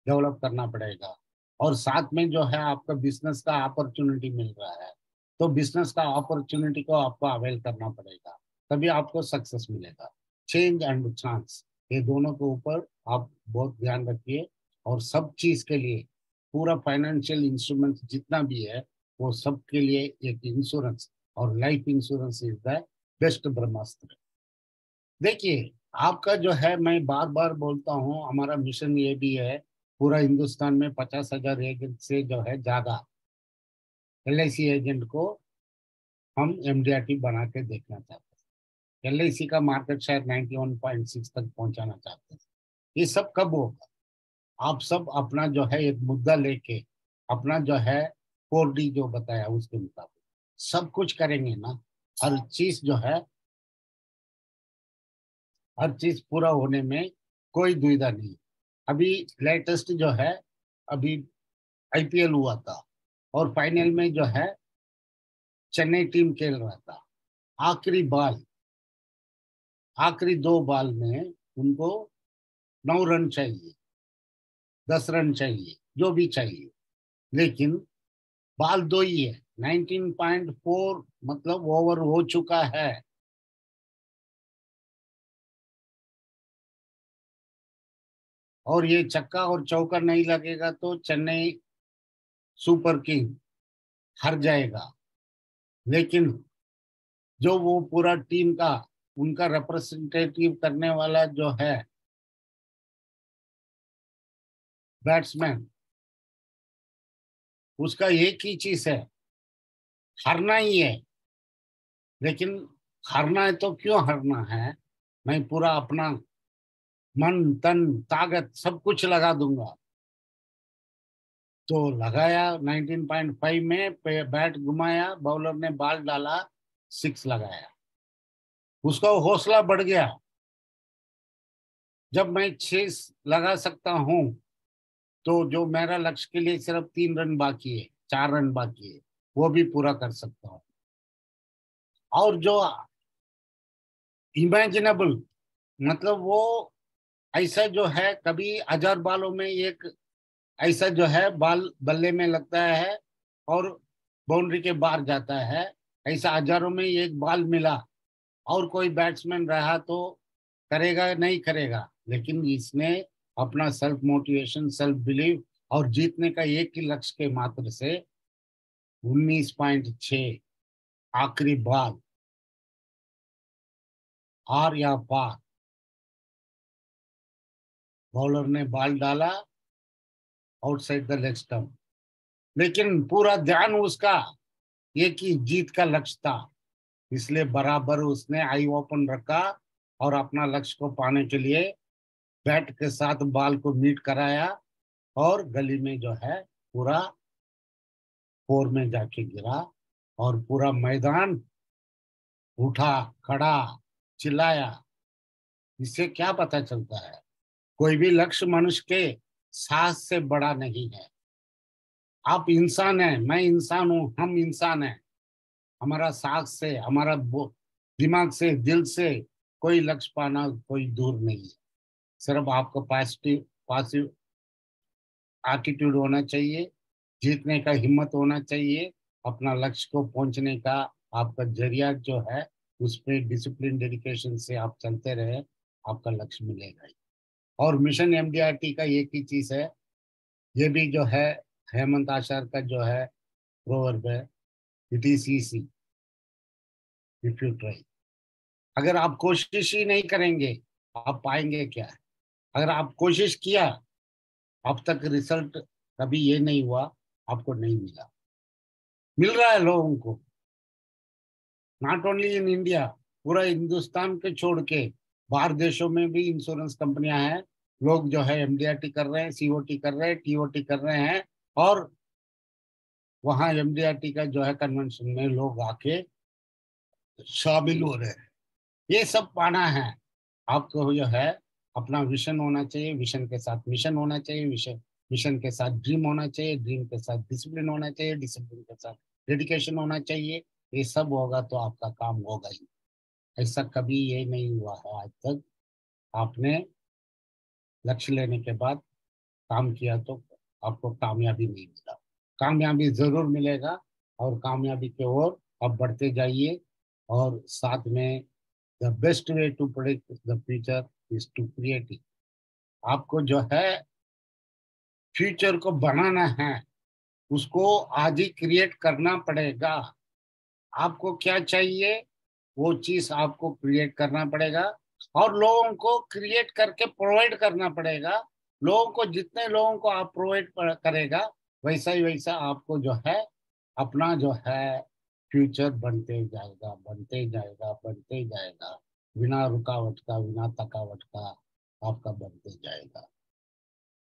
डेवलप करना पड़ेगा। और साथ में जो है आपका बिजनेस का अपॉर्चुनिटी मिल रहा है, तो बिजनेस का अपॉर्चुनिटी को आपको अवेल करना पड़ेगा, तभी आपको सक्सेस मिलेगा। चेंज एंड चांस, ये दोनों के ऊपर आप बहुत ध्यान रखिए। और सब चीज के लिए पूरा फाइनेंशियल इंस्ट्रूमेंट जितना भी है, वो सब के लिए एक इंश्योरेंस, और life insurance is the best brahmastra. देखिए, आपका जो है, मैं बार बार बोलता हूँ, हमारा मिशन ये भी है, पूरा हिंदुस्तान में 50,000 एजेंट से जो है ज्यादा LIC एजेंट को हम MDRT बना के देखना चाहते हैं। LIC का मार्केट शेयर 91.6 तक पहुंचाना चाहते हैं। ये सब कब होगा? आप सब अपना जो है एक मुद्दा लेके, अपना जो है 4D जो बताया उसके मुताबिक सब कुछ करेंगे ना, हर चीज जो है, हर चीज पूरा होने में कोई दुविधा नहीं। अभी लेटेस्ट जो है, अभी IPL हुआ था, और फाइनल में जो है चेन्नई टीम खेल रहा था। आखिरी बॉल, आखिरी 2 बॉल में उनको 9 रन चाहिए, 10 रन चाहिए, जो भी चाहिए, लेकिन बॉल 2 ही है। 19.4 मतलब ओवर हो चुका है। और ये छक्का और चौका नहीं लगेगा तो चेन्नई सुपर किंग हार जाएगा। लेकिन जो वो पूरा टीम का, उनका रिप्रेजेंटेटिव करने वाला जो है बैट्समैन, उसका एक ही चीज है, हारना ही है। लेकिन हारना है तो क्यों हारना है, मैं पूरा अपना मन तन ताकत सब कुछ लगा दूंगा। तो लगाया 19.5 में बैट घुमाया, बॉलर ने बॉल डाला, 6 लगाया, उसका हौसला बढ़ गया। जब मैं 6 लगा सकता हूं, तो जो मेरा लक्ष्य के लिए सिर्फ 3 रन बाकी है, 4 रन बाकी है, वो भी पूरा कर सकता हूँ। और जो इमेजिनेबल, मतलब वो ऐसा जो है, कभी 1000 बालों में एक ऐसा जो है बॉल बल्ले में लगता है और बाउंड्री के बाहर जाता है, ऐसा हजारों में एक बॉल मिला, और कोई बैट्समैन रहा तो करेगा नहीं करेगा, लेकिन इसने अपना सेल्फ मोटिवेशन, सेल्फ बिलीव और जीतने का एक ही लक्ष्य के मात्र से 19.6 आखिरी बॉल, हार या पार, बॉलर ने बॉल डाला आउटसाइड द लेग स्टंप, लेकिन पूरा ध्यान उसका एक ही जीत का लक्ष्य था। इसलिए बराबर उसने आई ओपन रखा, और अपना लक्ष्य को पाने के लिए बैट के साथ बॉल को मीट कराया, और गली में जो है पूरा 4 में जाके गिरा, और पूरा मैदान उठा, खड़ा, चिल्लाया। इससे क्या पता चलता है, कोई भी लक्ष्य मनुष्य के साहस से बड़ा नहीं है। आप इंसान हैं, मैं इंसान हूं, हम इंसान हैं। हमारा साहस से, हमारा दिमाग से, दिल से कोई लक्ष्य पाना कोई दूर नहीं है। सिर्फ आपको पॉजिटिव पॉजिटिव एटीट्यूड होना चाहिए, जीतने का हिम्मत होना चाहिए, अपना लक्ष्य को पहुंचने का आपका जरिया जो है, उस पर डिसिप्लिन डेडिकेशन से आप चलते रहे, आपका लक्ष्य मिलेगा ही। और मिशन MDRT का एक ही चीज है, ये भी जो है हेमंत आचार्य का जो है प्रोवर्ब है, it is easy if you try. अगर आप कोशिश ही नहीं करेंगे, आप पाएंगे क्या? अगर आप कोशिश किया, अब तक रिजल्ट कभी ये नहीं हुआ, आपको नहीं मिला, मिल रहा है लोगों को, नॉट ओनली इन इंडिया, पूरा हिंदुस्तान के छोड़ के बाहर देशों में भी इंश्योरेंस कंपनियां हैं, लोग जो है एमडीआरटी कर रहे हैं, सीओटी कर रहे हैं, टीओटी कर रहे हैं, और वहाँ एमडीआरटी का जो है कन्वेंशन में लोग आके शामिल हो रहे हैं। ये सब पाना है आपको, जो है अपना विजन होना चाहिए, विजन के साथ मिशन होना चाहिए, विजन मिशन के साथ ड्रीम होना चाहिए, ड्रीम के साथ डिसिप्लिन होना चाहिए, डिसिप्लिन के साथ डेडिकेशन होना चाहिए। ये सब होगा तो आपका काम होगा ही। ऐसा कभी ये नहीं हुआ है आज तक। आपने लक्ष्य लेने के बाद काम किया तो आपको कामयाबी नहीं मिला, कामयाबी जरूर मिलेगा, और कामयाबी की ओर आप बढ़ते जाइए। और साथ में the best way to predict the future is to create it. आपको जो है फ्यूचर को बनाना है, उसको आज ही क्रिएट करना पड़ेगा। आपको क्या चाहिए, वो चीज आपको क्रिएट करना पड़ेगा, और लोगों को क्रिएट करके प्रोवाइड करना पड़ेगा। लोगों को, जितने लोगों को आप प्रोवाइड करेगा, वैसा ही वैसा आपको जो है अपना जो है फ्यूचर बनते जाएगा, बनते जाएगा, बनते जाएगा, बिना रुकावट का, बिना थकावट का आपका बनते जाएगा।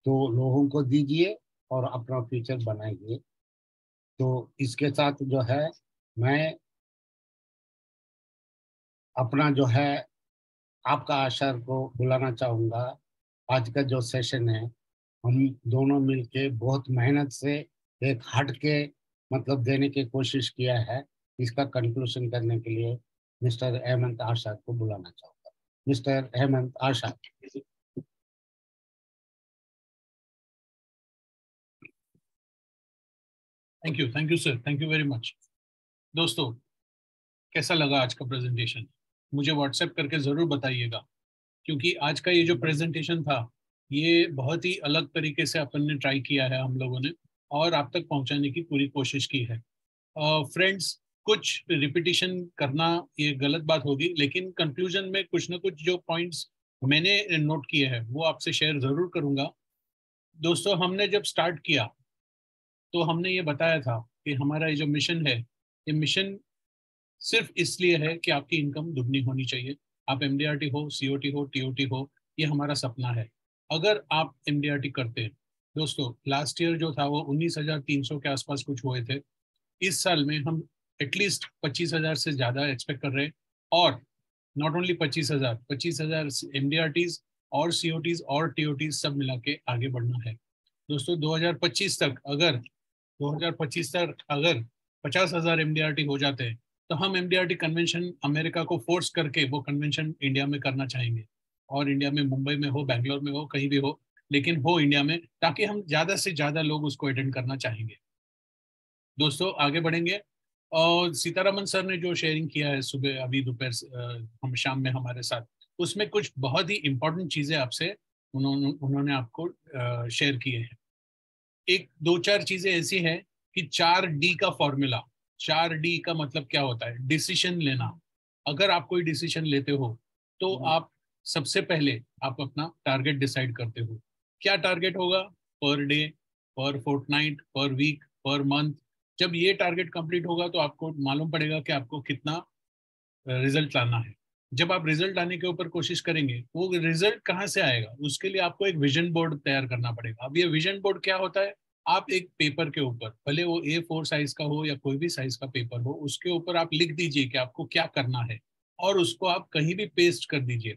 तो लोगों को दीजिए और अपना फ्यूचर बनाइए। तो इसके साथ जो है मैं अपना जो है आपका आशर को बुलाना चाहूंगा। आज का जो सेशन है, हम दोनों मिलके बहुत मेहनत से एक हट के मतलब देने की कोशिश किया है। इसका कंक्लूजन करने के लिए मिस्टर हेमंत आशा को बुलाना चाहूंगा। Mister Hemant Asha. Thank you sir, thank you very much. दोस्तों, कैसा लगा आज का प्रेजेंटेशन? मुझे व्हाट्सएप करके ज़रूर बताइएगा, क्योंकि आज का ये जो प्रेजेंटेशन था, ये बहुत ही अलग तरीके से अपन ने ट्राई किया है हम लोगों ने, और आप तक पहुंचाने की पूरी कोशिश की है। फ्रेंड्स, कुछ रिपीटिशन करना ये गलत बात होगी, लेकिन कंक्लूजन में कुछ ना कुछ जो पॉइंट्स मैंने नोट किए हैं वो आपसे शेयर ज़रूर करूंगा। दोस्तों, हमने जब स्टार्ट किया तो हमने ये बताया था कि हमारा ये जो मिशन है, ये मिशन सिर्फ इसलिए है कि आपकी इनकम दुगनी होनी चाहिए। आप एमडीआरटी हो, सीओटी हो, टीओटी हो, ये हमारा सपना है। अगर आप एमडीआरटी करते हैं, दोस्तों लास्ट ईयर जो था वो 19,300 के आसपास कुछ हुए थे। इस साल में हम एटलीस्ट 25,000 से ज़्यादा एक्सपेक्ट कर रहे हैं। और नॉट ओनली 25,000, 25,000 एमडीआरटीज और सीओटीज और टीओटीज सब मिला के आगे बढ़ना है। दोस्तों 2025 तक अगर 50,000 एमडीआरटी हो जाते हैं, तो हम एमडीआरटी कन्वेंशन अमेरिका को फोर्स करके वो कन्वेंशन इंडिया में करना चाहेंगे। और इंडिया में, मुंबई में हो, बैंगलोर में हो, कहीं भी हो, लेकिन हो इंडिया में, ताकि हम ज़्यादा से ज़्यादा लोग उसको अटेंड करना चाहेंगे। दोस्तों आगे बढ़ेंगे। और सीतारमन सर ने जो शेयरिंग किया है सुबह, अभी दोपहर हम शाम में हमारे साथ, उसमें कुछ बहुत ही इंपॉर्टेंट चीज़ें आपसे उन्होंने आपको शेयर किए हैं। एक दो चार चीजें ऐसी हैं कि 4D का फॉर्मूला। 4D का मतलब क्या होता है? डिसीजन लेना। अगर आप कोई डिसीजन लेते हो तो आप सबसे पहले आप अपना टारगेट डिसाइड करते हो। क्या टारगेट होगा? पर डे, पर फोर्टनाइट, पर वीक, पर मंथ। जब ये टारगेट कंप्लीट होगा तो आपको मालूम पड़ेगा कि आपको कितना रिजल्ट लाना है। जब आप रिजल्ट लाने के ऊपर कोशिश करेंगे, वो रिजल्ट कहाँ से आएगा? उसके लिए आपको एक विजन बोर्ड तैयार करना पड़ेगा। अब ये विजन बोर्ड क्या होता है? आप एक पेपर के ऊपर, भले वो A4 साइज का हो या कोई भी साइज का पेपर हो, उसके ऊपर आप लिख दीजिए कि आपको क्या करना है, और उसको आप कहीं भी पेस्ट कर दीजिए।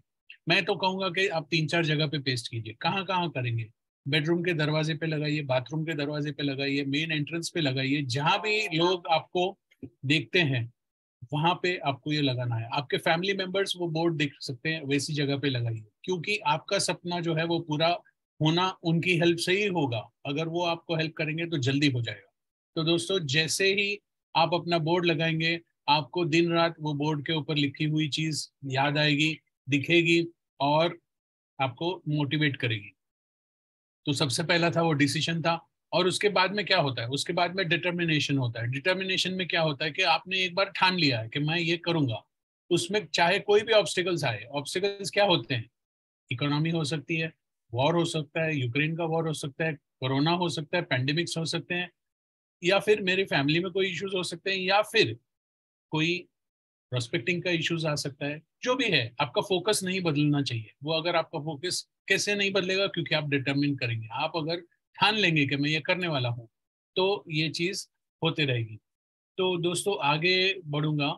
मैं तो कहूंगा कि आप 3-4 जगह पे पेस्ट कीजिए। कहाँ कहाँ करेंगे? बेडरूम के दरवाजे पे लगाइए, बाथरूम के दरवाजे पे लगाइए, मेन एंट्रेंस पे लगाइए, जहां भी लोग आपको देखते हैं वहां पे आपको ये लगाना है। आपके फैमिली मेंबर्स वो बोर्ड देख सकते हैं, वैसी जगह पे लगाइए, क्योंकि आपका सपना जो है वो पूरा होना उनकी हेल्प से ही होगा। अगर वो आपको हेल्प करेंगे तो जल्दी हो जाएगा। तो दोस्तों, जैसे ही आप अपना बोर्ड लगाएंगे, आपको दिन रात वो बोर्ड के ऊपर लिखी हुई चीज याद आएगी, दिखेगी, और आपको मोटिवेट करेगी। तो सबसे पहला था वो डिसीजन था। और उसके बाद में क्या होता है? उसके बाद में डिटर्मिनेशन होता है। डिटर्मिनेशन में क्या होता है कि आपने एक बार ठान लिया है कि मैं ये करूंगा, उसमें चाहे कोई भी ऑब्स्टिकल्स आए। ऑब्स्टिकल्स क्या होते हैं? इकोनॉमी हो सकती है, वॉर हो सकता है, यूक्रेन का वॉर हो सकता है, कोरोना हो सकता है, पेंडेमिक्स हो सकते हैं, या फिर मेरी फैमिली में कोई इश्यूज हो सकते हैं, या फिर कोई प्रोस्पेक्टिंग का इश्यूज आ सकता है, जो भी है आपका फोकस नहीं बदलना चाहिए। वो अगर आपका फोकस कैसे नहीं बदलेगा, क्योंकि आप डिटरमिन करेंगे, आप अगर ठान लेंगे कि मैं ये करने वाला हूँ तो ये चीज होते रहेगी। तो दोस्तों आगे बढ़ूंगा।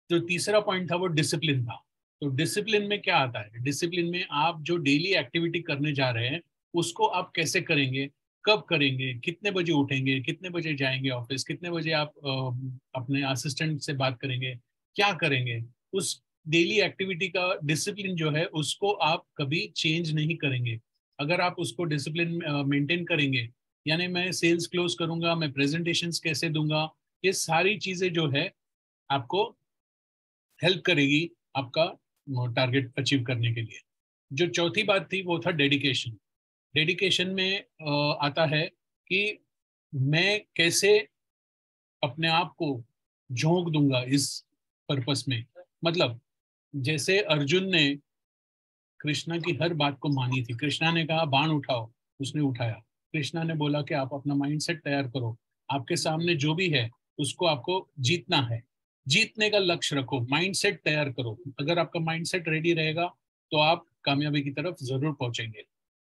जो तीसरा पॉइंट था वो डिसिप्लिन था। तो डिसिप्लिन में क्या आता है, डिसिप्लिन में आप जो डेली एक्टिविटी करने जा रहे हैं उसको आप कैसे करेंगे, कब करेंगे, कितने बजे उठेंगे, कितने बजे जाएंगे ऑफिस, कितने बजे आप अपने असिस्टेंट से बात करेंगे, क्या करेंगे, उस डेली एक्टिविटी का डिसिप्लिन जो है उसको आप कभी चेंज नहीं करेंगे। अगर आप उसको डिसिप्लिन मेंटेन करेंगे, यानी मैं सेल्स क्लोज करूंगा, मैं प्रेजेंटेशंस कैसे दूंगा, ये सारी चीजें जो है आपको हेल्प करेगी आपका टारगेट अचीव करने के लिए। जो चौथी बात थी वो था डेडिकेशन। डेडिकेशन में आता है कि मैं कैसे अपने आप को झोंक दूंगा इस पर्पस में। मतलब जैसे अर्जुन ने कृष्णा की हर बात को मानी थी, कृष्णा ने कहा बाण उठाओ, उसने उठाया। कृष्णा ने बोला कि आप अपना माइंडसेट तैयार करो, आपके सामने जो भी है उसको आपको जीतना है, जीतने का लक्ष्य रखो, माइंडसेट तैयार करो। अगर आपका माइंडसेट रेडी रहेगा तो आप कामयाबी की तरफ जरूर पहुंचेंगे।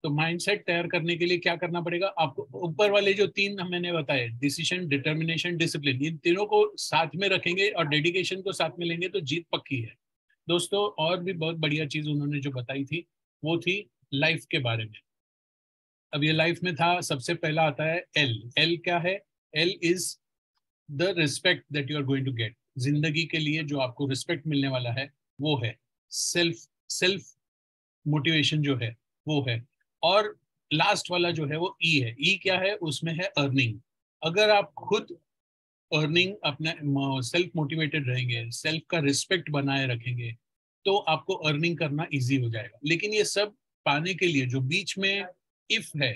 तो माइंडसेट तैयार करने के लिए क्या करना पड़ेगा आपको, ऊपर वाले जो तीन मैंने बताए, डिसीजन, डिटर्मिनेशन, डिसिप्लिन, इन तीनों को साथ में रखेंगे और डेडिकेशन को साथ में लेंगे तो जीत पक्की है दोस्तों। और भी बहुत बढ़िया चीज उन्होंने जो बताई थी वो थी लाइफ के बारे में। अब ये लाइफ में था, सबसे पहला आता है एल। एल क्या है, L is the respect that you are going to get. जिंदगी के लिए जो आपको रिस्पेक्ट मिलने वाला है वो है सेल्फ, सेल्फ मोटिवेशन जो है वो है। और लास्ट वाला जो है वो ई है। ई क्या है, उसमें है अर्निंग। अगर आप खुद अर्निंग अपने सेल्फ मोटिवेटेड रहेंगे, सेल्फ का रिस्पेक्ट बनाए रखेंगे, तो आपको अर्निंग करना इजी हो जाएगा। लेकिन ये सब पाने के लिए जो बीच में इफ है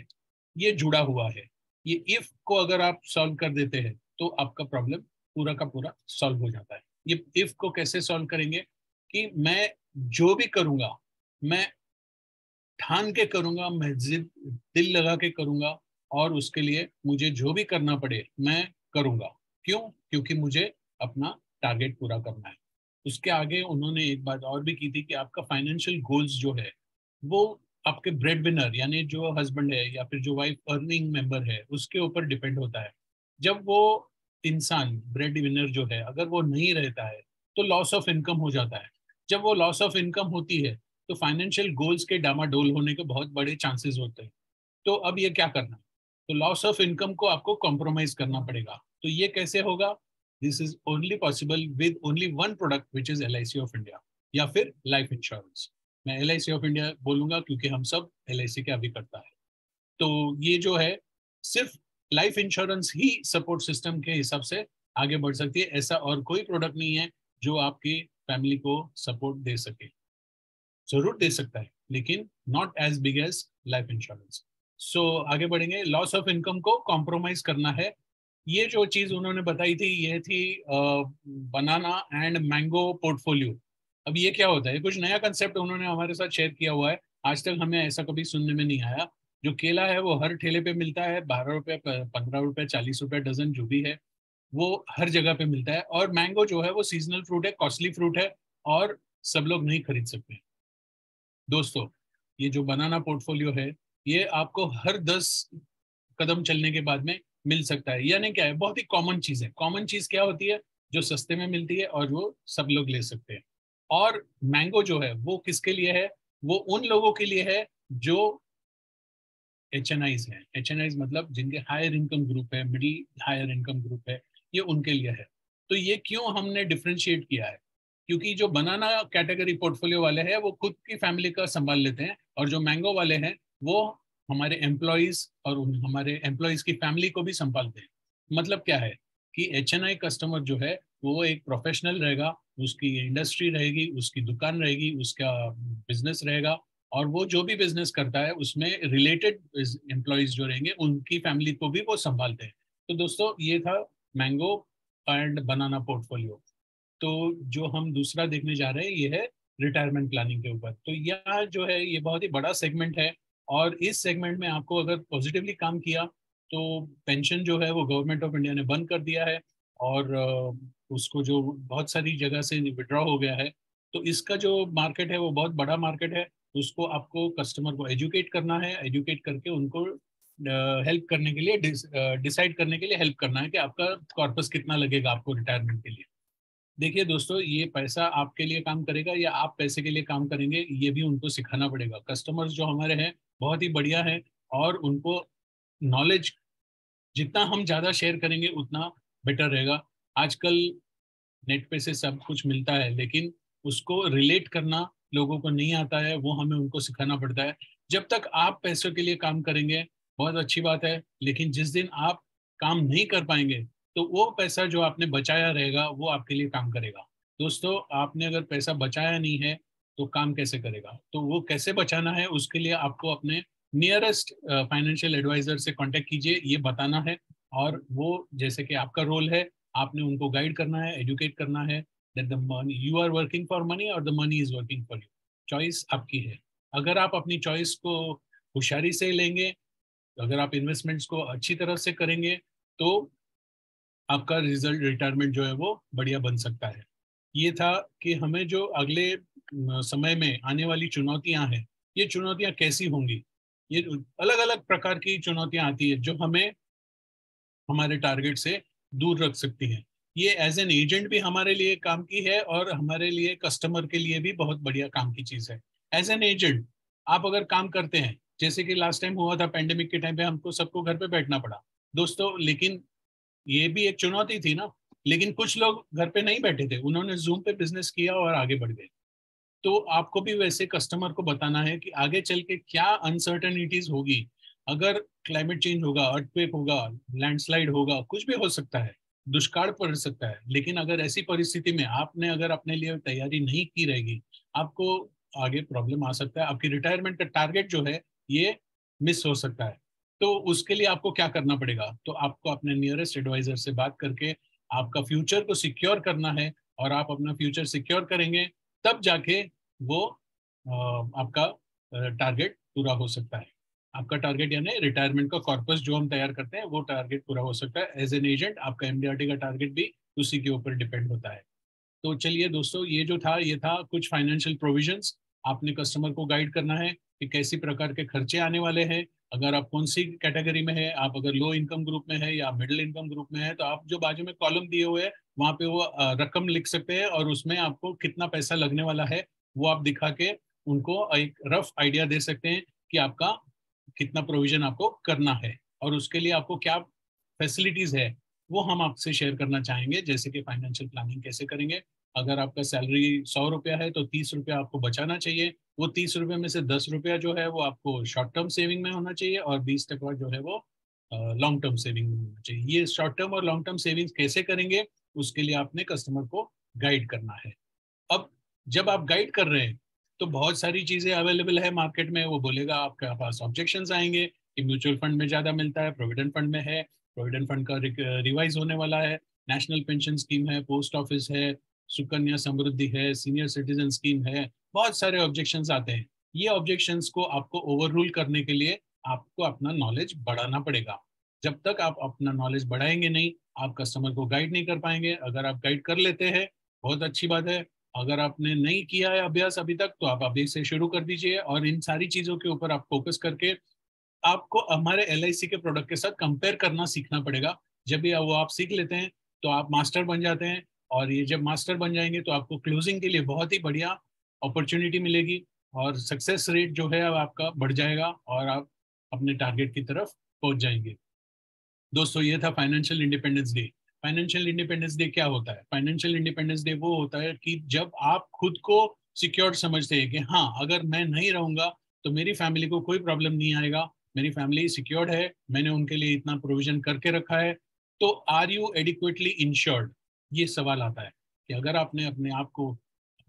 ये जुड़ा हुआ है, ये इफ को अगर आप सॉल्व कर देते हैं तो आपका प्रॉब्लम पूरा का पूरा सॉल्व हो जाता है। ये इफ को कैसे सॉल्व करेंगे कि मैं जो भी करूंगा मैं ठान के करूंगा, मैं जिद दिल लगा के करूंगा, और उसके लिए मुझे जो भी करना पड़े मैं करूंगा। क्यों? क्योंकि मुझे अपना टारगेट पूरा करना है। उसके आगे उन्होंने एक बात और भी की थी कि आपका फाइनेंशियल गोल्स जो है वो आपके ब्रेड विनर यानी जो हस्बैंड है या फिर जो वाइफ अर्निंग मेंबर है उसके ऊपर डिपेंड होता है। जब वो इंसान ब्रेड विनर जो है अगर वो नहीं रहता है तो लॉस ऑफ इनकम हो जाता है। जब वो लॉस ऑफ इनकम होती है तो फाइनेंशियल गोल्स के डामाडोल होने के बहुत बड़े चांसेस होते हैं। तो अब ये क्या करना है, तो लॉस ऑफ इनकम को आपको कॉम्प्रोमाइज करना पड़ेगा। तो ये कैसे होगा, this is only possible with only one product which is LIC of India या फिर लाइफ इंश्योरेंस। मैं LIC ऑफ इंडिया बोलूंगा क्योंकि हम सब LIC के अभी करता है। तो ये जो है सिर्फ लाइफ इंश्योरेंस ही सपोर्ट सिस्टम के हिसाब से आगे बढ़ सकती है, ऐसा और कोई प्रोडक्ट नहीं है जो आपकी फैमिली को सपोर्ट दे सके। जरूर दे सकता है लेकिन not as big as life insurance. So आगे बढ़ेंगे। लॉस ऑफ इनकम को कॉम्प्रोमाइज करना है, ये जो चीज उन्होंने बताई थी ये थी बनाना एंड मैंगो पोर्टफोलियो। अब ये क्या होता है, कुछ नया कंसेप्ट उन्होंने हमारे साथ शेयर किया हुआ है, आज तक हमें ऐसा कभी सुनने में नहीं आया। जो केला है वो हर ठेले पे मिलता है, 12 रुपए, 15 रुपए, 40 रुपए डजन जो भी है वो हर जगह पे मिलता है। और मैंगो जो है वो सीजनल फ्रूट है, कॉस्टली फ्रूट है और सब लोग नहीं खरीद सकते। दोस्तों ये जो बनाना पोर्टफोलियो है ये आपको हर 10 कदम चलने के बाद में मिल सकता है। यानी क्या है, बहुत ही कॉमन चीज है। कॉमन चीज क्या होती है, जो सस्ते में मिलती है और वो सब लोग ले सकते हैं। और मैंगो जो है वो किसके लिए है, वो उन लोगों के लिए है जो HNIs हैं। HNIs मतलब जिनके हायर इनकम ग्रुप है, मिडिल हायर इनकम ग्रुप है, ये उनके लिए है। तो ये क्यों हमने डिफ्रेंशिएट किया है, क्योंकि जो बनाना कैटेगरी पोर्टफोलियो वाले हैं वो खुद की फैमिली का संभाल लेते हैं, और जो मैंगो वाले हैं वो हमारे एम्प्लॉयज और हमारे एम्प्लॉयज की फैमिली को भी संभालते हैं। मतलब क्या है कि HNI कस्टमर जो है वो एक प्रोफेशनल रहेगा, उसकी इंडस्ट्री रहेगी, उसकी दुकान रहेगी, उसका बिजनेस रहेगा, और वो जो भी बिजनेस करता है उसमें रिलेटेड एम्प्लॉयज जो रहेंगे उनकी फैमिली को भी वो संभालते हैं। तो दोस्तों ये था मैंगो एंड बनाना पोर्टफोलियो। तो जो हम दूसरा देखने जा रहे हैं ये है रिटायरमेंट प्लानिंग के ऊपर। तो यह जो है ये बहुत ही बड़ा सेगमेंट है, और इस सेगमेंट में आपको अगर पॉजिटिवली काम किया तो पेंशन जो है वो गवर्नमेंट ऑफ इंडिया ने बंद कर दिया है, और उसको जो बहुत सारी जगह से विड्रॉ हो गया है, तो इसका जो मार्केट है वो बहुत बड़ा मार्केट है। उसको आपको कस्टमर को एजुकेट करना है, एजुकेट करके उनको हेल्प करने के लिए, डिसाइड करने के लिए हेल्प करना है कि आपका कॉर्पस कितना लगेगा आपको रिटायरमेंट के लिए। देखिए दोस्तों, ये पैसा आपके लिए काम करेगा या आप पैसे के लिए काम करेंगे, ये भी उनको सिखाना पड़ेगा। कस्टमर्स जो हमारे हैं बहुत ही बढ़िया है, और उनको नॉलेज जितना हम ज़्यादा शेयर करेंगे उतना बेटर रहेगा। आजकल नेट पे से सब कुछ मिलता है, लेकिन उसको रिलेट करना लोगों को नहीं आता है, वो हमें उनको सिखाना पड़ता है। जब तक आप पैसों के लिए काम करेंगे बहुत अच्छी बात है, लेकिन जिस दिन आप काम नहीं कर पाएंगे तो वो पैसा जो आपने बचाया रहेगा वो आपके लिए काम करेगा। दोस्तों, आपने अगर पैसा बचाया नहीं है तो काम कैसे करेगा? तो वो कैसे बचाना है, उसके लिए आपको अपने नियरेस्ट फाइनेंशियल एडवाइजर से कांटेक्ट कीजिए, ये बताना है। और वो जैसे कि आपका रोल है, आपने उनको गाइड करना है, एजुकेट करना है that the money you are working for money और the money is working for you. Choice आपकी है। अगर आप अपनी चॉइस को होशियारी से लेंगे, अगर आप इन्वेस्टमेंट्स को अच्छी तरह से करेंगे, तो आपका रिजल्ट रिटायरमेंट जो है वो बढ़िया बन सकता है। ये था कि हमें जो अगले समय में आने वाली चुनौतियां हैं, ये चुनौतियां कैसी होंगी। ये अलग अलग प्रकार की चुनौतियां आती है जो हमें हमारे टारगेट से दूर रख सकती हैं। ये एज एन एजेंट भी हमारे लिए काम की है, और हमारे लिए कस्टमर के लिए भी बहुत बढ़िया काम की चीज़ है। एज एन एजेंट आप अगर काम करते हैं, जैसे कि लास्ट टाइम हुआ था पेंडेमिक के टाइम पे, हमको सबको घर पे बैठना पड़ा दोस्तों, लेकिन ये भी एक चुनौती थी ना। लेकिन कुछ लोग घर पे नहीं बैठे थे, उन्होंने जूम पे बिजनेस किया और आगे बढ़ गए। तो आपको भी वैसे कस्टमर को बताना है कि आगे चल के क्या अनसर्टेनिटीज होगी। अगर क्लाइमेट चेंज होगा, अर्थक्वेक होगा, लैंडस्लाइड होगा, कुछ भी हो सकता है, दुष्काल पड़ सकता है, लेकिन अगर ऐसी परिस्थिति में आपने अगर अपने लिए तैयारी नहीं की रहेगी, आपको आगे प्रॉब्लम आ सकता है। आपकी रिटायरमेंट का टारगेट जो है ये मिस हो सकता है। तो उसके लिए आपको क्या करना पड़ेगा? तो आपको अपने नियरेस्ट एडवाइजर से बात करके आपका फ्यूचर को सिक्योर करना है, और आप अपना फ्यूचर सिक्योर करेंगे तब जाके वो आपका टारगेट पूरा हो सकता है। आपका टारगेट यानी रिटायरमेंट का कॉर्पस जो हम तैयार करते हैं वो टारगेट पूरा हो सकता है। एज एन एजेंट आपका एमडीआरटी का टारगेट भी उसी के ऊपर डिपेंड होता है। तो चलिए दोस्तों, ये जो था ये था कुछ फाइनेंशियल प्रोविजंस। आपने कस्टमर को गाइड करना है कि कैसी प्रकार के खर्चे आने वाले हैं। अगर आप कौन सी कैटेगरी में है, आप अगर लो इनकम ग्रुप में है या मिडिल इनकम ग्रुप में है, तो आप जो बाजू में कॉलम दिए हुए हैं वहाँ पे वो रकम लिख सकते हैं, और उसमें आपको कितना पैसा लगने वाला है वो आप दिखा के उनको एक रफ आइडिया दे सकते हैं कि आपका कितना प्रोविजन आपको करना है, और उसके लिए आपको क्या फैसिलिटीज है वो हम आपसे शेयर करना चाहेंगे। जैसे कि फाइनेंशियल प्लानिंग कैसे करेंगे। अगर आपका सैलरी 100 रुपया है तो 30 रुपया आपको बचाना चाहिए। वो 30 रुपये में से 10 रुपया जो है वो आपको शॉर्ट टर्म सेविंग में होना चाहिए, और 20 टका जो है वो लॉन्ग टर्म सेविंग में होना चाहिए। ये शॉर्ट टर्म और लॉन्ग टर्म सेविंग्स कैसे करेंगे, उसके लिए आपने कस्टमर को गाइड करना है। अब जब आप गाइड कर रहे हैं तो बहुत सारी चीजें अवेलेबल है मार्केट में, वो बोलेगा, आपके पास ऑब्जेक्शंस आएंगे कि म्यूचुअल फंड में ज्यादा मिलता है, प्रोविडेंट फंड में है, प्रोविडेंट फंड का रिवाइज होने वाला है, नेशनल पेंशन स्कीम है, पोस्ट ऑफिस है, सुकन्या समृद्धि है, सीनियर सिटीजन स्कीम है, बहुत सारे ऑब्जेक्शंस आते हैं। ये ऑब्जेक्शंस को आपको ओवर रूल करने के लिए आपको अपना नॉलेज बढ़ाना पड़ेगा। जब तक आप अपना नॉलेज बढ़ाएंगे नहीं, आप कस्टमर को गाइड नहीं कर पाएंगे। अगर आप गाइड कर लेते हैं बहुत अच्छी बात है, अगर आपने नहीं किया है अभ्यास अभी तक तो आप अभी से शुरू कर दीजिए, और इन सारी चीजों के ऊपर आप फोकस करके आपको हमारे LIC के प्रोडक्ट के साथ कंपेयर करना सीखना पड़ेगा। जब भी वो आप सीख लेते हैं तो आप मास्टर बन जाते हैं, और ये जब मास्टर बन जाएंगे तो आपको क्लोजिंग के लिए बहुत ही बढ़िया अपॉर्चुनिटी मिलेगी, और सक्सेस रेट जो है अब आपका बढ़ जाएगा, और आप अपने टारगेट की तरफ पहुंच जाएंगे। दोस्तों, ये था financial independence day. Financial independence day क्या होता है? फाइनेंशियल इंडिपेंडेंस डे वो होता है कि जब आप खुद को सिक्योर समझते हैं कि हाँ, अगर मैं नहीं रहूंगा तो मेरी फैमिली को कोई प्रॉब्लम नहीं आएगा, मेरी फैमिली सिक्योर्ड है, मैंने उनके लिए इतना प्रोविजन करके रखा है। तो आर यू एडिक्वेटली इंश्योर्ड, ये सवाल आता है कि अगर आपने अपने आप को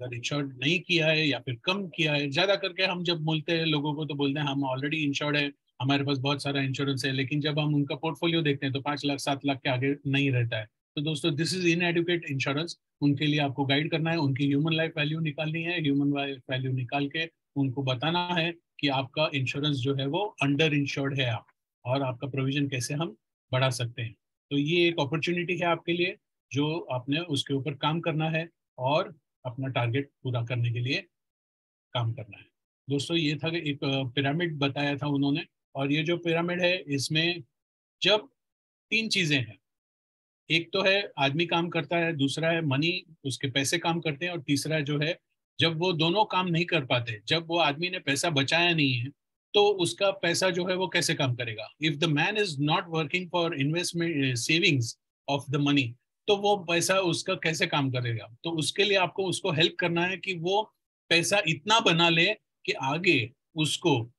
अगर इंश्योर्ड नहीं किया है या फिर कम किया है। ज्यादा करके हम जब बोलते हैं लोगों को तो बोलते हैं हम ऑलरेडी इंश्योर्ड है, हमारे पास बहुत सारा इंश्योरेंस है, लेकिन जब हम उनका पोर्टफोलियो देखते हैं तो 5 लाख 7 लाख के आगे नहीं रहता है। तो दोस्तों, दिस इज इनएडुकेट इंश्योरेंस। उनके लिए आपको गाइड करना है, उनकी ह्यूमन लाइफ वैल्यू निकालनी है, ह्यूमन लाइफ वैल्यू निकाल के उनको बताना है कि आपका इंश्योरेंस जो है वो अंडर इंश्योर्ड है आप, और आपका प्रोविजन कैसे हम बढ़ा सकते हैं। तो ये एक अपॉर्चुनिटी है आपके लिए जो आपने उसके ऊपर काम करना है और अपना टारगेट पूरा करने के लिए काम करना है। दोस्तों ये था कि एक पिरामिड बताया था उन्होंने, और ये जो पिरामिड है इसमें जब 3 चीजें हैं, एक तो है आदमी काम करता है, दूसरा है मनी, उसके पैसे काम करते हैं, और तीसरा जो है जब वो दोनों काम नहीं कर पाते, जब वो आदमी ने पैसा बचाया नहीं है तो उसका पैसा जो है वो कैसे काम करेगा। If the man is not working for investment savings of the money, तो वो पैसा उसका कैसे काम करेगा। तो उसके लिए आपको उसको हेल्प करना है कि वो पैसा इतना बना ले कि आगे उसको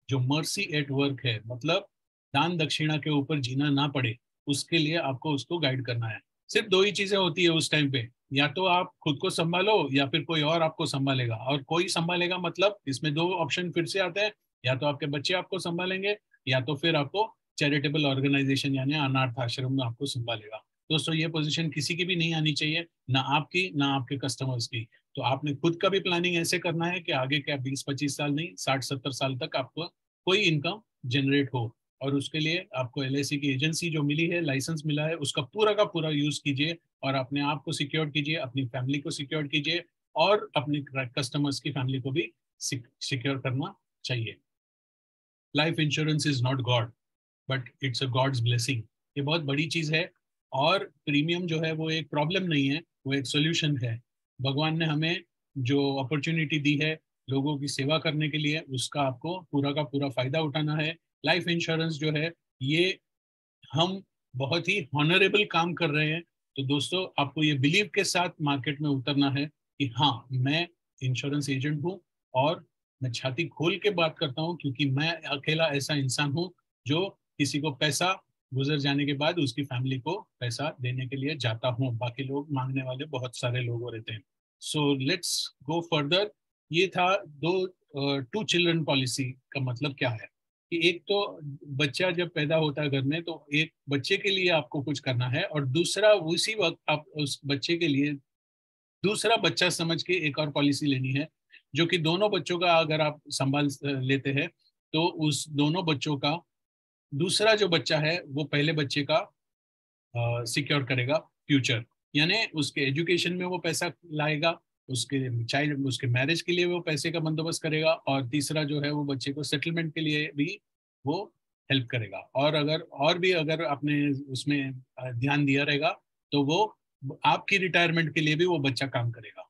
जो मर्सी एट वर्क है, मतलब दान दक्षिणा के ऊपर जीना ना पड़े, उसके लिए आपको उसको गाइड करना है। सिर्फ 2 ही चीजें होती है उस टाइम पे, या तो आप खुद को संभालो या फिर कोई और आपको संभालेगा। और कोई संभालेगा मतलब इसमें 2 ऑप्शन फिर से आते हैं, या तो आपके बच्चे आपको संभालेंगे या तो फिर आपको चैरिटेबल ऑर्गेनाइजेशन यानी अनाथ आश्रम में आपको संभालेगा। दोस्तों ये पोजीशन किसी की भी नहीं आनी चाहिए, ना आपकी ना आपके कस्टमर्स की। तो आपने खुद का भी प्लानिंग ऐसे करना है कि आगे क्या 20-25 साल नहीं 60-70 साल तक आपको कोई इनकम जनरेट हो। और उसके लिए आपको LIC की एजेंसी जो मिली है, लाइसेंस मिला है, उसका पूरा का पूरा यूज कीजिए और अपने आप को सिक्योर कीजिए, अपनी फैमिली को सिक्योर कीजिए और अपने कस्टमर्स की फैमिली को भी सिक्योर करना चाहिए। Life insurance is not god but it's a god's blessing. ये बहुत बड़ी चीज है, और प्रीमियम जो है वो एक प्रॉब्लम नहीं है, वो एक सोल्यूशन है। भगवान ने हमें जो अपॉर्चुनिटी दी है लोगों की सेवा करने के लिए, उसका आपको पूरा का पूरा फायदा उठाना है। लाइफ इंश्योरेंस जो है ये हम बहुत ही हॉनरेबल काम कर रहे हैं। तो दोस्तों आपको ये बिलीव के साथ मार्केट में उतरना है कि हाँ मैं इंश्योरेंस एजेंट हूँ, और मैं छाती खोल के बात करता हूँ क्योंकि मैं अकेला ऐसा इंसान हूँ जो किसी को पैसा गुजर जाने के बाद उसकी फैमिली को पैसा देने के लिए जाता हूँ। बाकी लोग मांगने वाले बहुत सारे लोग रहते हैं। So let's go further. ये था 2 चिल्ड्रन पॉलिसी का मतलब क्या है कि एक तो बच्चा जब पैदा होता है घर में तो एक बच्चे के लिए आपको कुछ करना है, और दूसरा उसी वक्त आप उस बच्चे के लिए दूसरा बच्चा समझ के एक और पॉलिसी लेनी है, जो कि दोनों बच्चों का अगर आप संभाल लेते हैं तो उस दोनों बच्चों का दूसरा जो बच्चा है वो पहले बच्चे का सिक्योर करेगा फ्यूचर। यानी उसके एजुकेशन में वो पैसा लाएगा, उसके चाइल्ड उसके मैरिज के लिए वो पैसे का बंदोबस्त करेगा, और तीसरा जो है वो बच्चे को सेटलमेंट के लिए भी वो हेल्प करेगा। और अगर और भी अगर आपने उसमें ध्यान दिया रहेगा तो वो आपकी रिटायरमेंट के लिए भी वो बच्चा काम करेगा।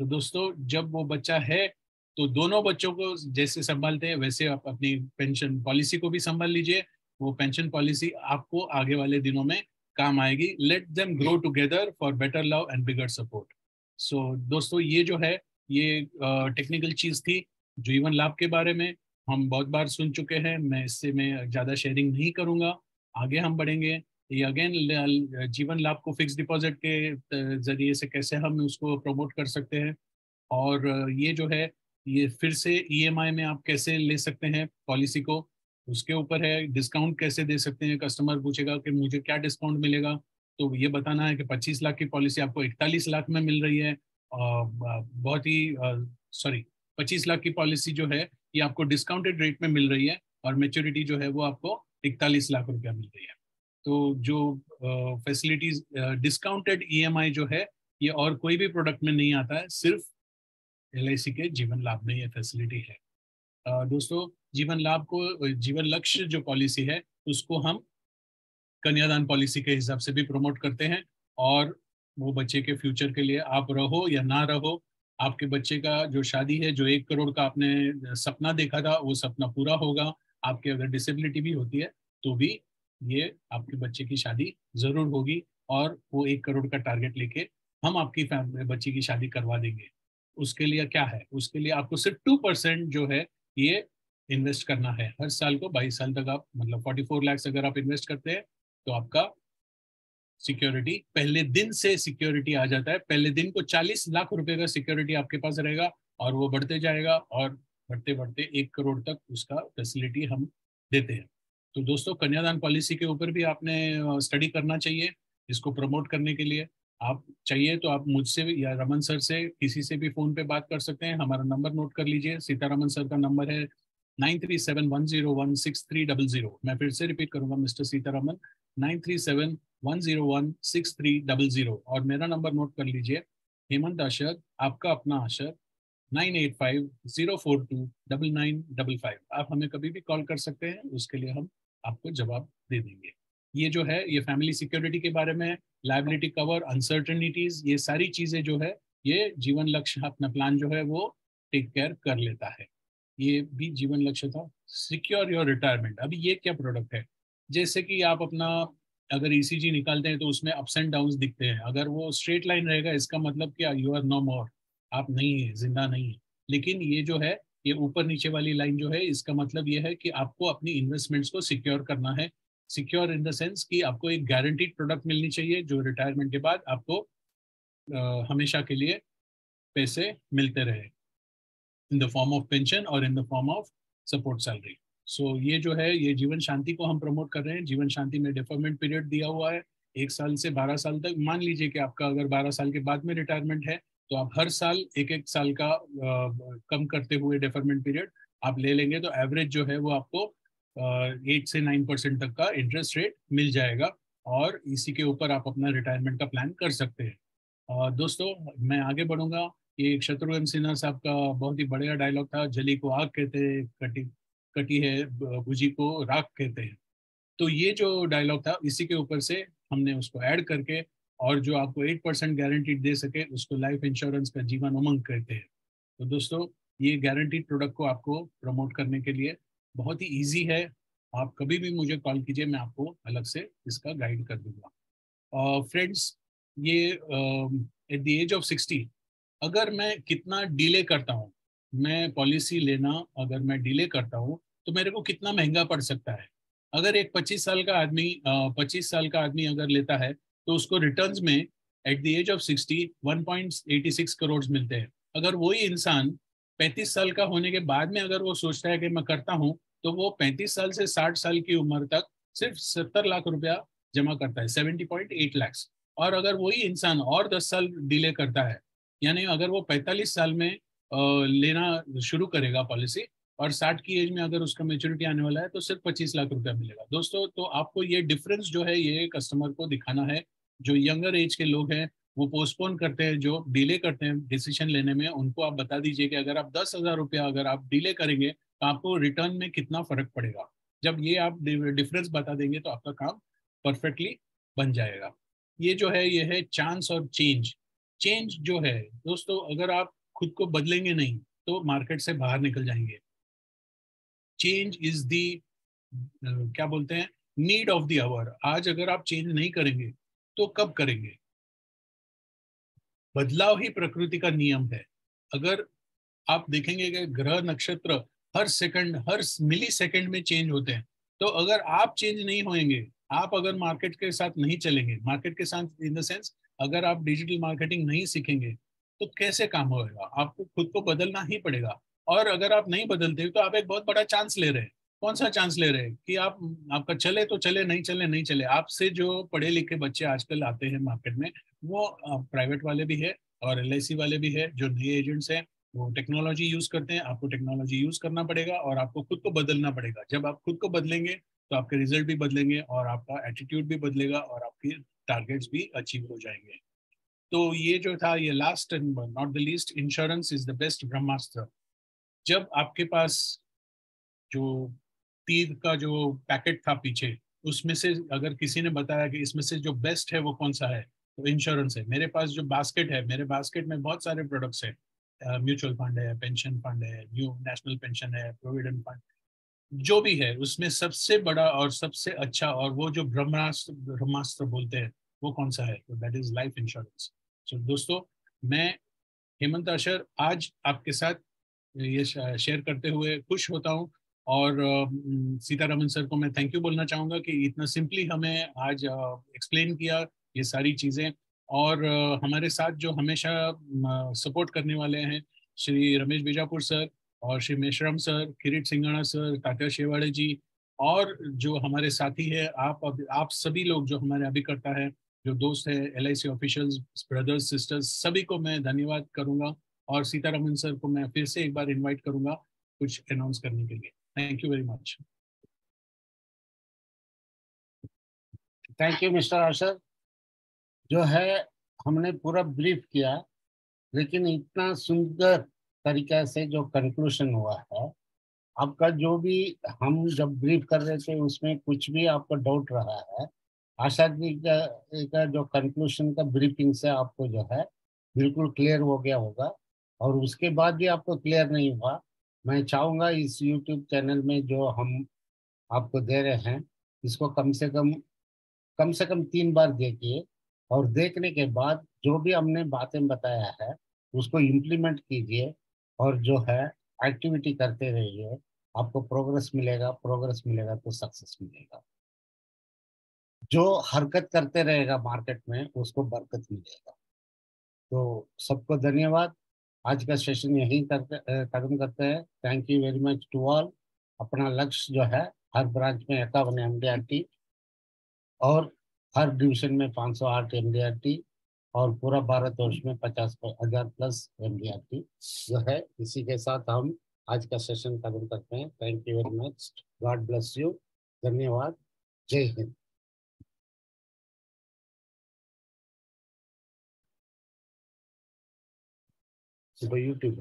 तो दोस्तों जब वो बच्चा है तो दोनों बच्चों को जैसे संभालते हैं वैसे आप अपनी पेंशन पॉलिसी को भी संभाल लीजिए। वो पेंशन पॉलिसी आपको आगे वाले दिनों में काम आएगी। Let them grow together for better love and bigger support. So दोस्तों ये जो है ये टेक्निकल चीज थी जीवन लाभ के बारे में। हम बहुत बार सुन चुके हैं, मैं इससे मैं ज़्यादा शेयरिंग नहीं करूँगा। आगे हम बढ़ेंगे ये अगेन जीवन लाभ को फिक्स डिपॉजिट के जरिए से कैसे हम उसको प्रमोट कर सकते हैं, और ये जो है ये फिर से EMI में आप कैसे ले सकते हैं पॉलिसी को, उसके ऊपर है। डिस्काउंट कैसे दे सकते हैं, कस्टमर पूछेगा कि मुझे क्या डिस्काउंट मिलेगा, तो ये बताना है कि 25 लाख की पॉलिसी आपको 41 लाख में मिल रही है। बहुत ही सॉरी 25 लाख की पॉलिसी जो है ये आपको डिस्काउंटेड रेट में मिल रही है, और मेच्योरिटी जो है वो आपको 41 लाख रुपया मिल रही है। तो जो फैसिलिटीज डिस्काउंटेड EMI जो है ये और कोई भी प्रोडक्ट में नहीं आता है, सिर्फ LIC के जीवन लाभ में ये फैसिलिटी है। दोस्तों जीवन लाभ को जीवन लक्ष्य जो पॉलिसी है उसको हम कन्यादान पॉलिसी के हिसाब से भी प्रमोट करते हैं, और वो बच्चे के फ्यूचर के लिए आप रहो या ना रहो, आपके बच्चे का जो शादी है, जो 1 करोड़ का आपने सपना देखा था वो सपना पूरा होगा। आपके अगर डिसेबिलिटी भी होती है तो भी ये आपके बच्चे की शादी जरूर होगी, और वो 1 करोड़ का टारगेट लेके हम आपकी बच्ची की शादी करवा देंगे। उसके लिए क्या है, उसके लिए आपको सिर्फ 2% जो है ये इन्वेस्ट करना है हर साल को। 22 साल तक आप मतलब 44 लाख अगर आप इन्वेस्ट करते हैं तो आपका सिक्योरिटी पहले दिन से सिक्योरिटी आ जाता है। पहले दिन को 40 लाख रुपए का सिक्योरिटी आपके पास रहेगा, और वो बढ़ते जाएगा, और बढ़ते बढ़ते 1 करोड़ तक उसका फैसिलिटी हम देते हैं। तो दोस्तों कन्यादान पॉलिसी के ऊपर भी आपने स्टडी करना चाहिए। इसको प्रमोट करने के लिए आप चाहिए तो आप मुझसे या रमन सर से किसी से भी फ़ोन पे बात कर सकते हैं। हमारा नंबर नोट कर लीजिए, सीतारमन सर का नंबर है 9371016300। मैं फिर से रिपीट करूंगा, मिस्टर सीतारमन 9371016300 और मेरा नंबर नोट कर लीजिए, हेमंत आशर, आपका अपना आशर, 9850429955। आप हमें कभी भी कॉल कर सकते हैं, उसके लिए हम आपको जवाब दे देंगे। ये जो है ये फैमिली सिक्योरिटी के बारे में, लायबिलिटी कवर, अनसर्टेनिटीज, ये सारी चीजें जो है ये जीवन लक्ष्य अपना प्लान जो है वो टेक केयर कर लेता है। ये भी जीवन लक्ष्य था। सिक्योर योर रिटायरमेंट, अभी ये क्या प्रोडक्ट है? जैसे कि आप अपना अगर ईसीजी निकालते हैं तो उसमें अप्स एंड डाउन्स दिखते हैं। अगर वो स्ट्रेट लाइन रहेगा इसका मतलब क्या, यू आर नो मोर, आप नहीं है, जिंदा नहीं है। लेकिन ये जो है ये ऊपर नीचे वाली लाइन जो है इसका मतलब ये है कि आपको अपनी इन्वेस्टमेंट्स को सिक्योर करना है। सिक्योर इन द सेंस कि आपको एक गारंटीड प्रोडक्ट मिलनी चाहिए जो रिटायरमेंट के बाद आपको हमेशा के लिए पैसे मिलते रहे, in the form of pension और in the form of support salary. So ये जो है ये जीवन शांति को हम प्रमोट कर रहे हैं। जीवन शांति में डेफरमेंट पीरियड दिया हुआ है 1 साल से 12 साल तक। मान लीजिए कि आपका अगर 12 साल के बाद में रिटायरमेंट है तो आप हर साल एक साल का कम करते हुए डेफरमेंट पीरियड आप ले लेंगे तो एवरेज जो है वो आपको 8 से 9% तक का इंटरेस्ट रेट मिल जाएगा और इसी के ऊपर आप अपना रिटायरमेंट का प्लान कर सकते हैं। दोस्तों मैं आगे बढ़ूंगा। ये शत्रुघ्न सिन्हा साहब का बहुत ही बढ़िया डायलॉग था, जली को आग कहते हैं, कटी कटी है भुजी को राख कहते हैं। तो ये जो डायलॉग था इसी के ऊपर से हमने उसको ऐड करके और जो आपको 8% गारंटीड दे सके उसको लाइफ इंश्योरेंस का जीवन उमंग कहते हैं। तो दोस्तों ये गारंटीड प्रोडक्ट को आपको प्रमोट करने के लिए बहुत ही ईजी है। आप कभी भी मुझे कॉल कीजिए, मैं आपको अलग से इसका गाइड कर दूंगा। फ्रेंड्स, ये एट द एज ऑफ 60 अगर मैं कितना डिले करता हूँ, मैं पॉलिसी लेना अगर मैं डिले करता हूँ तो मेरे को कितना महंगा पड़ सकता है। अगर एक 25 साल का आदमी अगर लेता है तो उसको रिटर्न्स में at the age of 60 1.86 crore मिलते हैं। अगर वही इंसान 35 साल का होने के बाद में अगर वो सोचता है कि मैं करता हूँ तो वो 35 साल से 60 साल की उम्र तक सिर्फ 70 लाख रुपया जमा करता है, 70.8 लाख। और अगर वही इंसान और 10 साल डिले करता है, यानी अगर वो 45 साल में लेना शुरू करेगा पॉलिसी और 60 की एज में अगर उसका मेच्योरिटी आने वाला है तो सिर्फ 25 लाख रुपया मिलेगा। दोस्तों तो आपको ये डिफरेंस जो है ये कस्टमर को दिखाना है। जो यंगर एज के लोग हैं वो पोस्टपोन करते हैं, जो डिले करते हैं डिसीजन लेने में, उनको आप बता दीजिए कि अगर आप 10,000 रुपया अगर आप डिले करेंगे तो आपको रिटर्न में कितना फर्क पड़ेगा। जब ये आप डिफरेंस बता देंगे तो आपका काम परफेक्टली बन जाएगा। ये जो है ये है चांस और चेंज। चेंज जो है दोस्तों, अगर आप खुद को बदलेंगे नहीं तो मार्केट से बाहर निकल जाएंगे। चेंज इज दी क्या बोलते हैं, नीड ऑफ द आवर। आज अगर आप चेंज नहीं करेंगे तो कब करेंगे? बदलाव ही प्रकृति का नियम है। अगर आप देखेंगे कि ग्रह नक्षत्र हर सेकंड हर मिली सेकंड में चेंज होते हैं, तो अगर आप चेंज नहीं होंगे, आप अगर मार्केट के साथ नहीं चलेंगे, मार्केट के साथ इन द सेंस अगर आप डिजिटल मार्केटिंग नहीं सीखेंगे तो कैसे काम होगा? आपको खुद को बदलना ही पड़ेगा। और अगर आप नहीं बदलते तो आप एक बहुत बड़ा चांस ले रहे हैं। कौन सा चांस ले रहे हैं कि आप आपका चले तो चले, नहीं चले नहीं चले। आपसे जो पढ़े लिखे बच्चे आजकल आते हैं मार्केट में वो प्राइवेट वाले भी है और LIC वाले भी है, जो नए एजेंट्स हैं वो टेक्नोलॉजी यूज करते हैं। आपको टेक्नोलॉजी यूज करना पड़ेगा और आपको खुद को बदलना पड़ेगा। जब आप खुद को बदलेंगे तो आपके रिजल्ट भी बदलेंगे और आपका एटीट्यूड भी बदलेगा और आपके टारगेट्स भी अचीव हो जाएंगे। तो ये जो था ये last and not the least, insurance is the best brahmastra. जब आपके पास जो तीर का जो पैकेट था पीछे, उसमें से अगर किसी ने बताया कि इसमें से जो बेस्ट है वो कौन सा है, तो इंश्योरेंस है। मेरे पास जो बास्केट है, मेरे बास्केट में बहुत सारे प्रोडक्ट्स है। म्यूचुअल फंड है, पेंशन फंड है, न्यू नेशनल पेंशन है, प्रोविडेंट फंड, जो भी है उसमें सबसे बड़ा और सबसे अच्छा और वो जो ब्रह्मास्त्र ब्रह्मास्त्र बोलते हैं वो कौन सा है, तो दैट इज लाइफ इंश्योरेंस। सो दोस्तों, मैं हेमंत आशर आज आपके साथ ये शेयर करते हुए खुश होता हूँ। और सीतारमन सर को मैं थैंक यू बोलना चाहूँगा कि इतना सिंपली हमें आज एक्सप्लेन किया ये सारी चीज़ें। और हमारे साथ जो हमेशा सपोर्ट करने वाले हैं श्री रमेश बीजापुर सर और श्री मेश्राम सर, किरीट सिंगाणा सर, तात्या शेवाड़े जी, और जो हमारे साथी है आप सभी लोग जो हमारे अभिकर्ता है, जो दोस्त है, LIC ऑफिशियल्स, ब्रदर्स सिस्टर्स, सभी को मैं धन्यवाद करूंगा। और सीतारमन सर को मैं फिर से एक बार इनवाइट करूंगा कुछ अनाउंस करने के लिए। Thank you very much. Thank you mister Ashar. जो है हमने पूरा ब्रीफ किया, लेकिन इतना सुंदर तरीके से जो कंक्लूजन हुआ है आपका, जो भी हम जब ब्रीफ कर रहे थे उसमें कुछ भी आपको डाउट रहा है, आशा जी का जो कंक्लूजन का ब्रीफिंग से आपको जो है बिल्कुल क्लियर हो गया होगा। और उसके बाद भी आपको क्लियर नहीं हुआ, मैं चाहूंगा इस यूट्यूब चैनल में जो हम आपको दे रहे हैं इसको कम से कम 3 बार देखिए। और देखने के बाद जो भी हमने बातें बताया है उसको इम्प्लीमेंट कीजिए, और जो है एक्टिविटी करते रहिए। आपको प्रोग्रेस मिलेगा, प्रोग्रेस मिलेगा तो सक्सेस मिलेगा। जो हरकत करते रहेगा मार्केट में उसको बरकत मिलेगा। तो सबको धन्यवाद। आज का सेशन यहीं करते खत्म करते हैं। Thank you very much to all. अपना लक्ष्य जो है हर ब्रांच में 51 MDRT, और हर डिवीजन में 508 MDRT, और पूरा भारतवर्ष में 50,000 प्लस MDRT जो है। इसी के साथ हम आज का सेशन खत्म करते हैं। Thank you very much. God bless you. धन्यवाद। जय हिंद। सुबह यूट्यूब